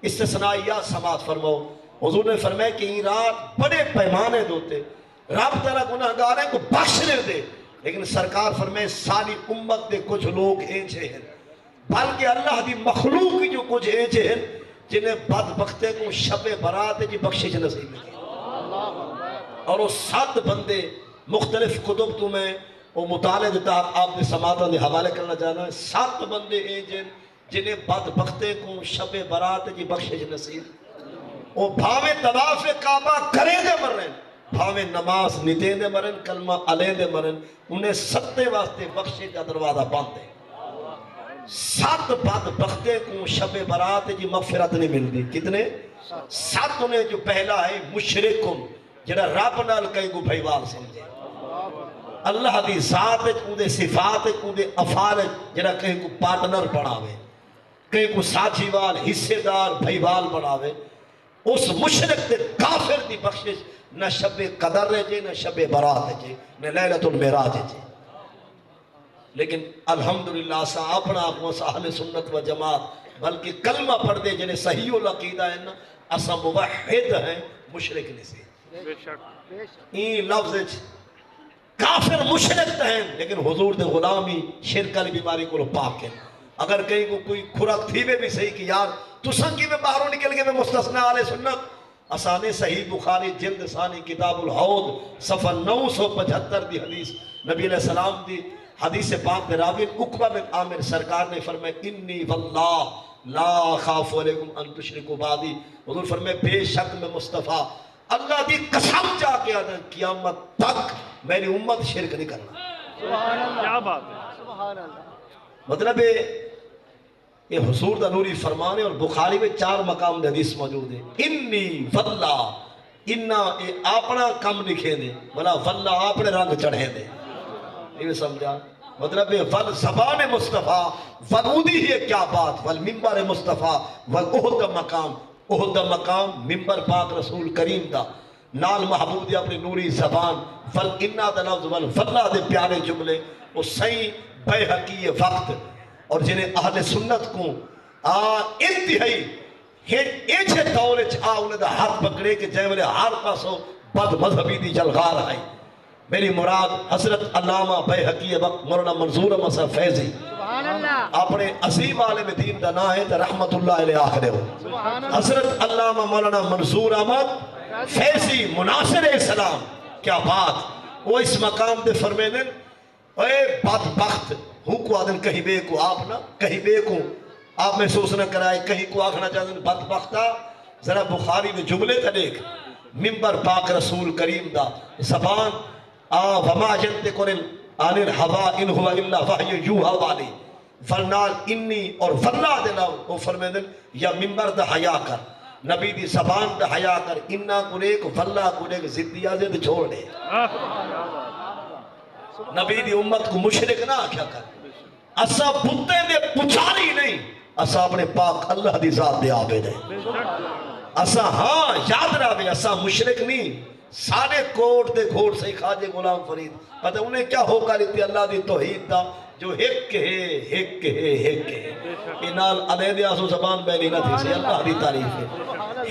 استثنائیات سماعت فرماؤ. حضور نے فرمایا کہ یہ رات بڑے پیمانے دوتے رب تعالیٰ گناہگارے کو بخش دے دے. لیکن سرکار فرمائے ساری امت دے کچھ لوگ ایچے ہیں، بلکہ اللہ دی مخلوق کی جو کچھ ایچے ہیں جنہیں بدبختے کو شب برات کی بخشش نصیب ہے. اور وہ 7 بندے مختلف کتب تو میں وہ مطالعہ دیتا آپ نے سماعتوں دے حوالے کرنا چاہنا ہے. 7 بندے ایچے جنہیں بدبختے کو شب برات کی بخشش نصیب. وہ بھاوے طواف کعبہ کریں دے مرن، بھاوے نماز نتیں دے مرن، کلمہ علیہ دے مرن، انہیں 7 واسطے بخشے کا دروازہ بند ہے. 7 بدبختے کو شب برات کی مغفرت نہیں ملتی. کتنے؟ 7 انہیں جو پہلا ہے مشرکن جڑا رب نال کئی کو بھائیوال سمجھے، اللہ دی ذات اندے صفات اندے افعال جڑا کہیں کو پارٹنر بناوے، کہیں کو ساتھی وال حصے دار بھائیوال بناوے، اس مشرک تے کافر دی بخشش نہ شب قدر رہے نہ شب برات رہے نہ لیلۃ المعراج رہے. لیکن الحمدللہ سا اپنا آپ واسا اہل سنت و جماعت بلکہ کلمہ پڑھ دے جنہیں صحیح العقیدہ ہے نا اسا موحد ہیں، مشرک نہیں سے. این لفظ کافر مشرک ہیں لیکن حضور دے غلامی شرک والی بیماری کو پاک ہے. اگر کہیں کو کوئی کھرک تھی بھی صحیح کہ یار تو سنگی میں باہروں نکل کے میں مستثنی اہل سنت اسانے صحیح بخاری جلد ثانی کتاب الحوض صفحہ 975 دی حدیث نبی علیہ السلام دی حدیث پاک میں راوی عقبہ بن عامر سرکار نے فرمایا انی واللہ لا خاف علیکم ان تشرکوا بعدی. حضور فرمائے بے شک میں مصطفیٰ اللہ دی قسم جا کے آدھا قیامت تک میری امت شرک نہیں کرنا. سبحان اللہ. کیا بات ہے. سبحان اللہ. مطلب یہ حضور دا نوری فرمان ہے اور بخاری میں 4 مقام دے حدیث موجود ہے. انی واللہ انا اپنا کم لکھے دے بلا واللہ اپنے رنگ چڑھے دے. یہ سمجھا مطلب ول زبان مصطفیٰ ولودی ہی کیا بات ول ممبر مصطفیٰ ول احد مقام، احد مقام ممبر پاک رسول کریم دا نال محبوب دی اپنی نوری زبان ول انا دا لفظ ول واللہ دے پیارے جملے وہ صحیح بے حقی وقت اور جنہیں اہل سنت کو انتہائی ایچے دور انہیں دا ہاتھ پکڑے کہ جائے والے ہر پاسوں بد مذہبی دی جلغار آئی. میری مراد حضرت علامہ بیہقی وقت مولانا منظور احمد فیضی سبحان اللہ. اپنے عظیم عالم دین دا نام ہے رحمت اللہ علیہ آخرے ہو. سبحان اللہ. حضرت علامہ مولانا منظور احمد فیضی مناصر اسلام کیا بات. وہ اس مقام دے فرمینے اے بدبخت ہوں کو آدن کہیں بے کو آپ نہ کہیں بے کو آپ محسوس نہ کرائے کہیں کو آخنا چاہتے ہیں بدبختہ. ذرا بخاری میں جملے تا دیکھ ممبر پاک رسول کریم دا زبان وما جنت قرن عن الہوا ان ہوا الا وحی یوحا والی فلنال انی اور فلنا دینا وہ فرمیدن یا ممبر دا حیا کر نبی دی زبان دا حیا کر انا کنے کو فلنا کنے کو زدیہ زد چھوڑ دے. نبی دی امت کو مشرک نہ کیا کر اسا بھتے دے پچھاری نہیں اسا اپنے پاک اللہ دی ذات دے آبے دے. اسا ہاں یاد رہے اسا مشرک نہیں سارے کوٹ دے گھوڑ سے خواجہ غلام فرید پتہ انہیں کیا ہوکا لیتی اللہ دی توحید دا جو ہک ہے ہک ہے ہک ہے. انال علیہ دی آسو زبان بیلی نہ تھی سے اللہ دی تعریف ہے.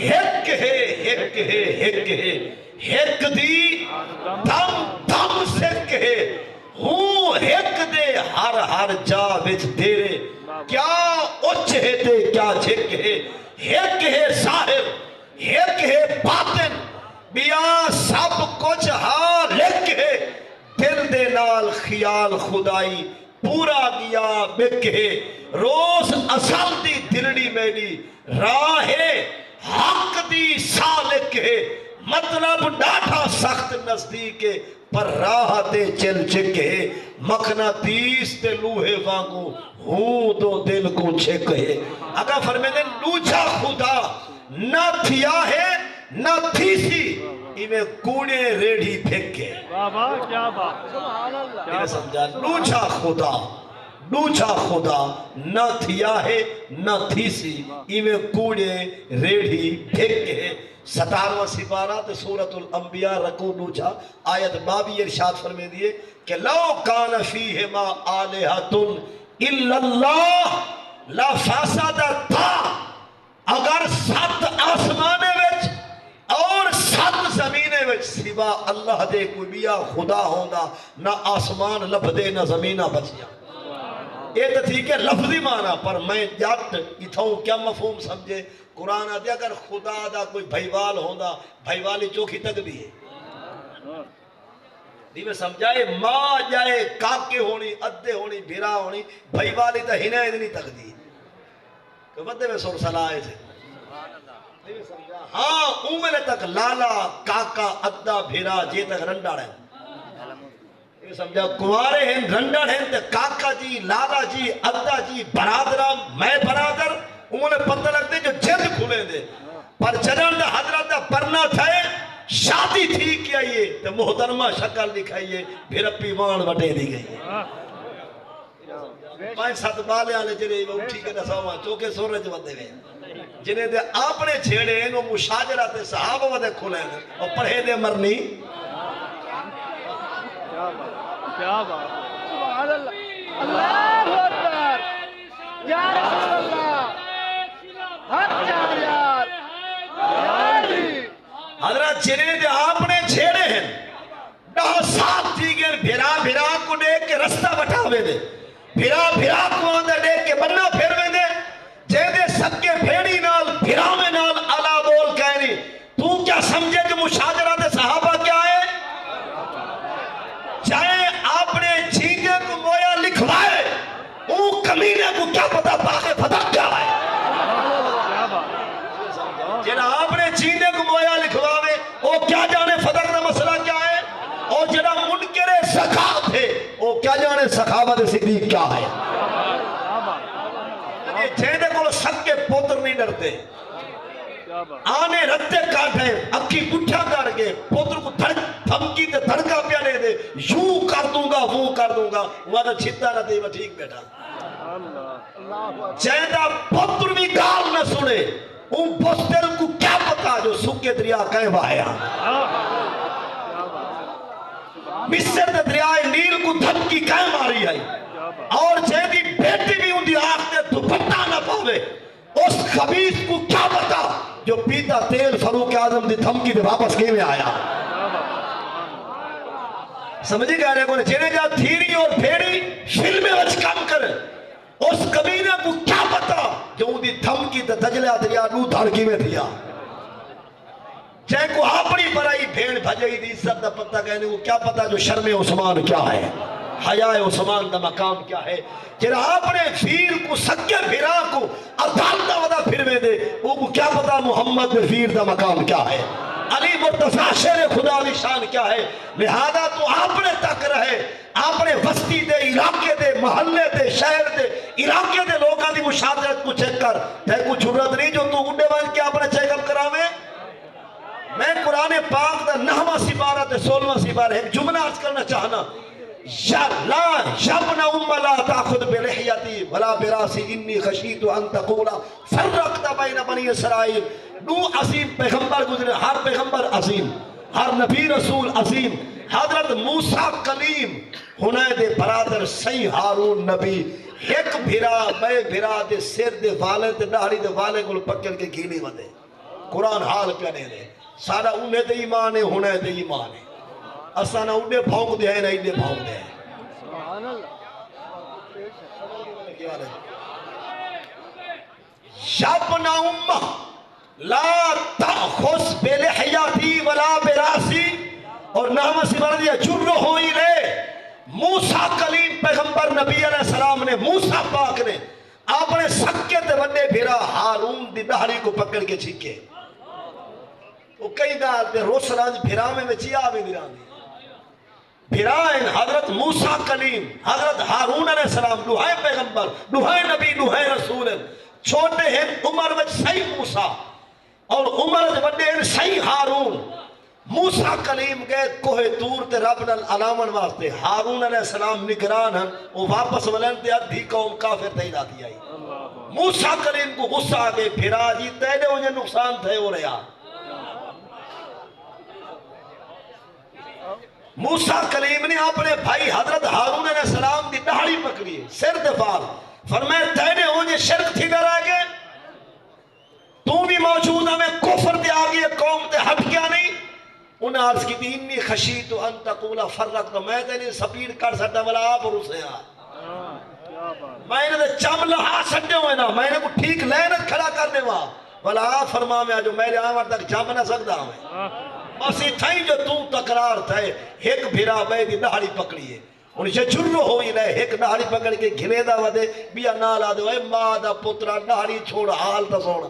ہک ہے ہک ہے ہک ہے ایک دی دم دم سکھ ہے ہوں ایک دے ہر ہر جا وچ دیرے کیا اچھ ہے تے کیا جھک ہے ایک ہے ظاہر ایک ہے باطن بیا سب کچھ حالک ہے دل دے نال خیال خدائی پورا گیا بک ہے روز اصل دی دلڑی میری راہ حق دی سالک ہے مطلب ڈاٹا سخت نزدیک ہے پر راہ تے چل چکے مقناطیس تے لوہے وانگو ہوں دو دل کو چھک ہے اگر فرمیدے لوچا خدا نہ تھیا ہے نہ تھی سی ایمیں کوڑے ریڑھی پھیکے بابا کیا بات سبحان اللہ سمجھا لوچا خدا نہ تھیا ہے نہ تھی سی ایمیں کوڑے ریڑھی پھیکے 17واں سپارہ تے سورۃ الانبیاء رکو لوچا آیت 22 ارشاد فرمے دیئے کہ لو کان فیہما آلہۃ الا اللہ لا فسدتا اگر 7 آسمانے وچ اور 7 زمینے وچ سوا اللہ دے کوئی بیا خدا ہوندا نہ آسمان لبدے نہ زمینہ بچیا یہ تو ٹھیک ہے لفظی معنی پر میں جٹ اتھاؤں کیا مفہوم سمجھے قرآن آدھے اگر خدا دا کوئی بھائیوال ہوندا بھائیوالی چوکھی تک بھی ہے نہیں میں سمجھائے ماں جائے کاکے ہونی ادھے ہونی بھیرا ہونی بھائیوالی تا ہنہ ادھنی تک دی کہ بدے میں سور صلاح آئے تھے ہاں اوملے تک لالا کاکا ادھا بھیرا جے تک رنڈا رہے یہ سمجھا کوارے ہیں رنڈا ہیں تے کاکا جی لالا جی ادھا جی برادرہ میں برادر انہیں پتہ لگتے جو جد کھلے دے پر جنان دا حضرت دا پرنا تھائے شادی تھی کیا یہ تے محترمہ شکل دکھائیے پھر اپی وان وٹے دی گئی 5-7 بالے آلے جنہیں وہ اٹھی کے نساواں چوکے سورج ودے گئے جنہیں دے آپنے چھیڑے ہیں وہ مشاجرات صحابہ ودے کھلے ہیں اور پڑھے دے مرنی کیا بات سبحان اللہ اللہ اکبر یا رسول اللہ حق چار یار حضرت جنہیں دے آپنے چھیڑے ہیں ڈاہ ساتھ تھی گئے بھیرا بھیرا کو دیکھ کے رستہ بٹھاوے دے بھیرا بھیرا کو آندھا دیکھ کے بننا پھر میں دے جے دے سکے بھیڑی نال بھیرا میں نال علا بول کہنی تو کیا سمجھے کہ مشاجرات صحابہ کیا ہے چاہے اپنے جھینگے کو مویا لکھوائے اون کمینے کو کیا پتا باغ فتح کیا ہے جنہا اپنے جھینگے کو مویا لکھوائے وہ کیا جانے فتح کا مسئلہ کیا ہے اور جنہا منکر سخاوت ہے وہ کیا جانے سخاوت صدیق کیا ہے جہدے کو سب کے پوتر نہیں ڈرتے آنے رتے کاٹھے اکی گٹھا کر کے پوتر کو دھمکی تے دھڑکا پیا لے دے یوں کر دوں گا وہ کر دوں گا وہ تو چھتا نہ دے وہ ٹھیک بیٹھا جہدہ پوتر بھی گال نہ سنے ان پوستر کو کیا پتا جو سکے دریا کہیں باہیا مصر دے دریائے نیل کو دھمکی کہیں ماری آئی اور جہدی بیٹی بھی ان دی آنکھ دے دوپٹا نہ پاوے اس خبیث کو کیا پتا جو پیتا تیل فاروق اعظم دی دھمکی دے واپس کے میں آیا سمجھے گا رہے کو جنہیں جا تھیری اور پھیڑی فلمیں وچ کام کرے اس کبینہ کو کیا پتا جو ان دی دھمکی دے دجلہ دریا نو دھڑکی میں دیا چاہے کو اپنی برائی بھیڑ بھجائی دی عزت دا پتہ کہنے کو کیا پتا جو شرم عثمان کیا ہے حیاء عثمان دا مقام کیا ہے جنہا اپنے فیر کو سکے بھیرا کو عدالتہ ودا پھر میں دے وہ کو کیا پتا محمد فیر دا مقام کیا ہے علی مرتضی شیر خدا علی شان کیا ہے لہذا تو اپنے تک رہے اپنے وسطی دے علاقے دے محلے دے شہر دے علاقے دے لوگاں دی مشاہدت کو چیک کر تے کو جرت نہیں جو تو انڈے بان کے اپنے چیک اپ کراوے میں قرآن پاک دا 9واں سپارہ تے 16واں سپارہ ایک جملہ عرض کرنا چاہنا لا یبن ام لا تاخذ بلحیتی ولا براسی انی خشیت ان تقول فرقت بین بنی اسرائیل نو عظیم پیغمبر گزرے ہر پیغمبر عظیم ہر نبی رسول عظیم حضرت موسیٰ کلیم ہونے دے برادر سی ہارون نبی ایک بھیرا میں بھیرا دے سر دے والے دے ناڑی دے والے کو پکڑ کے گھیلی ودے قرآن حال پیانے دے سارا انہیں تے ایمان ہے ہونے تے ایمان ہے اساں نہ اڈے بھونک دے ہیں نہ اڈے بھونک دے ہیں یابن امہ لا تأخذ بلحیاتی ولا براسی اور نام سے بڑھ دیا جرو ہوئی رے موسیٰ کلیم پیغمبر نبی علیہ السلام نے موسیٰ پاک نے اپنے سکے تے بڑے بھیرا ہارون دی دہری کو پکڑ کے چھکے وہ کئی گال تے روس راج بھیرا میں چیا بھی دیران دی بھیرائن حضرت موسیٰ کلیم حضرت ہارون علیہ السلام دوہائے پیغمبر دوہائے نبی دوہائے رسول چھوٹے ہیں عمر وچ صحیح موسیٰ اور عمر وچ بڑے ہیں صحیح ہارون موسیٰ کلیم گئے کوہ تور تے رب نال علامن واسطے ہارون علیہ السلام نگران ہیں وہ واپس ولن تے ادھی قوم کافر تھی جاتی آئی موسیٰ کلیم کو غصہ آگے پھرا جی تیرے انہیں نقصان تھے ہو رہا موسیٰ کلیم نے اپنے بھائی حضرت ہارون علیہ السلام دی دہاڑی پکڑی سر دفال فرمائے تیرے انہیں شرک تھی در آگے تو بھی موجود ہمیں کفر دے آگے قوم تے ہٹ گیا نہیں انہیں عرض کی تھی انی خشیت ان تقولا فرق تو میں تینے سپیڑ کر سکتا والا آپ اور اسے میں نے چم لہا سکتے ہوئے نا میں نے کو ٹھیک لینت کھڑا کرنے وہاں والا آپ فرما میں آجو میرے آمار تک چم نہ سکتا ہوں بس تھائی جو تم تقرار تھے ایک بھیرا بے دی دہاڑی پکڑی ہے انہیں سے جرو ہوئی رہے ایک دہاڑی پکڑ کے گھنے دا ودے بیا نالا دے اے ماں دا پترا دہاڑی چھوڑ حال تا سوڑا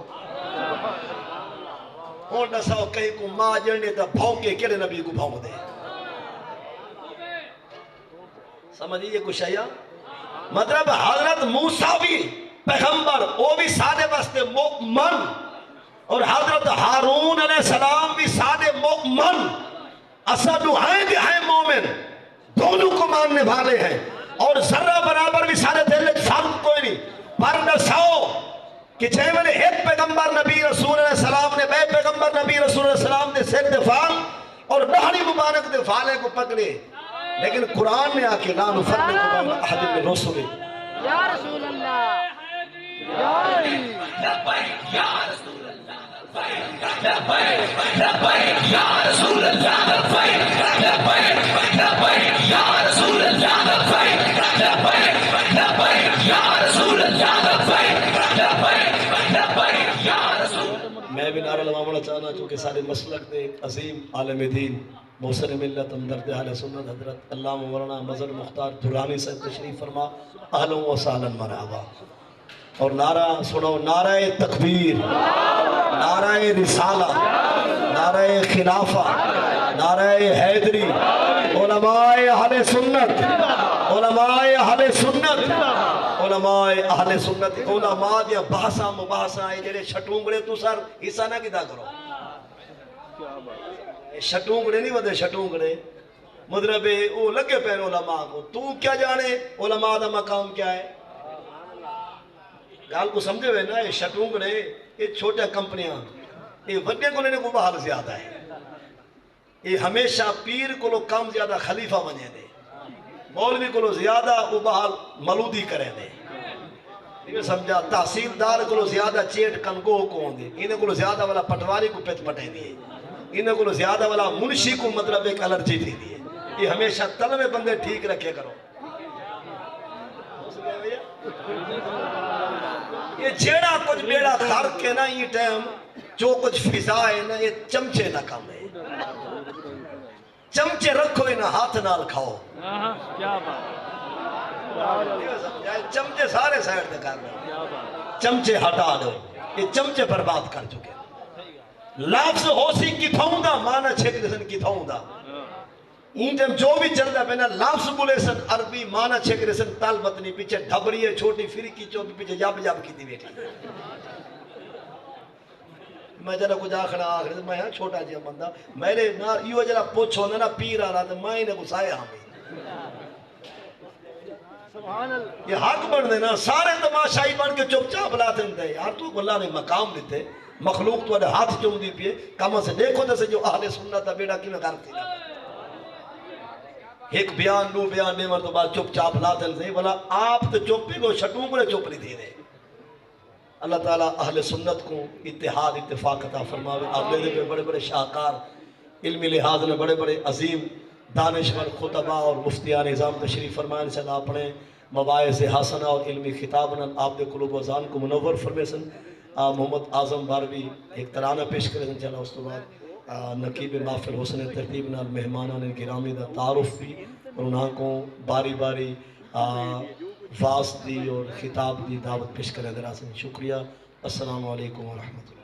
اور نساو کہیں کو ماں جڑنے تا بھونکے کیڑے نبی کو بھونک دے سمجھئے کچھ آیا مطلب حضرت موسیٰ بھی پیغمبر وہ بھی سادے واسطے مؤمن اور حضرت ہارون علیہ السلام بھی سادے مؤمن اسد ہیں بھی ہیں مومن دونوں کو ماننے والے ہیں اور ذرہ برابر بھی سارے دل فرق کوئی نہیں پر نساو کہ چاہے میں نے ایک پیغمبر نبی رسول علیہ السلام نے بے پیغمبر نبی رسول علیہ السلام نے سر دفال اور دہڑی مبارک دفالے کو پکڑے لیکن قرآن نے آکے لا نفرق بین احد من رسول یا رسول اللہ لبیک یا رسول اللہ لبیک لبیک یا رسول اللہ لبیک لبیک لبیک یا رسول اللہ لبیک لبیک لبیک یا رسول اللہ لبیک لبیک لبیک یا رسول میں بھی نعرہ لگانا چاہنا چونکہ سارے مسلک دے عظیم عالم دین محسن ملت ہمدرد اہل سنت حضرت علامہ مولانا مظہر مختار درانی صاحب تشریف فرما اہلا و سہلا مرحبا اور نعرہ سنو نعرہ تکبیر نعرہ رسالہ نعرہ خلافہ نعرہ حیدری علماء اہل سنت علماء اہل سنت علماء اہل سنت علماء دیا بحثاں مباحثاں جڑے شٹونگڑے تو سر حصہ نہ کیتا کرو شٹونگڑے نہیں ودے شٹونگڑے مطلب وہ لگے پہن علماء کو تو کیا جانے علماء دا مقام کیا ہے گال کو سمجھے ہوئے نا یہ شٹونگڑے یہ چھوٹے کمپنیاں یہ وڈے کو لینے کو بحال زیادہ ہے یہ ہمیشہ پیر کو لو کم زیادہ خلیفہ بنے دے مولوی کو لو زیادہ وہ بحال ملودی کرے دے یہ سمجھا تحصیلدار کو لو زیادہ چیٹ کنگو کو ہوں دے انہیں کو لو زیادہ والا پٹواری کو پت پٹے دیئے انہیں کو لو زیادہ والا منشی کو مطلب ایک الرجی تھی دیئے یہ ہمیشہ طلبے بندے ٹھیک رکھے کرو یہ جیڑا کچھ بیڑا خرق کے نا یہ ٹائم جو کچھ فضا ہے نا یہ چمچے نہ کام ہے چمچے رکھو ہی نا ہاتھ نال کھاؤ کیا بات چمچے سارے سائڈ دے کر دو چمچے ہٹا دو یہ چمچے پر بات کر چکے لفظ ہو سی کتھاؤں دا مانا چھک رسن کتھاؤں دا این ٹائم جو بھی چل رہا پہنا لفظ بولے سن عربی مانا چھک رسن تال بطنی پیچھے ڈھبری ہے چھوٹی فرکی چوکی پیچھے جاب جاب کی تھی بیٹی میں جنہ کچھ آخر آخر میں ہاں چھوٹا جی بندہ میرے نا یہ جنہ پوچھو نا پیر آ رہا تھا میں انہیں گسائے ہمیں یہ حق بڑھ دینا سارے تماشائی بڑھ کے چپ چاپ لاتے ہیں یار تو اللہ نے مقام دیتے مخلوق تو ہاتھ چوم دی پیے کاموں سے دیکھو جیسے جو اہل سنت ہے بیڑا کی میں کرتی ہے ایک بیان دو بیان دے مرتبہ چپ چاپ لاتے ہیں بلا آپ تو چپ بھی کو شٹوں کو چپ نہیں دے اللہ تعالیٰ اہل سنت کو اتحاد اتفاق عطا فرماوے. اگلے دن میں بڑے بڑے شاہکار علمی لحاظ میں بڑے بڑے عظیم دانشور خطبہ اور مفتیان نظام تشریف فرمائن سے اللہ اپنے مواعظ حسنہ اور علمی خطاب نال آپ دے قلوب و ذہن کو منور فرمے سن. محمد اعظم باروی ایک ترانہ پیش کرے سن چلا. اس تو بعد نقیب محفل حسن ترتیب نال مہمانان گرامی دا تعارف بھی اور انہاں کو باری باری واعظ دی اور خطاب دی دعوت پیش کرے. شکریہ. السلام علیکم ورحمۃ اللہ.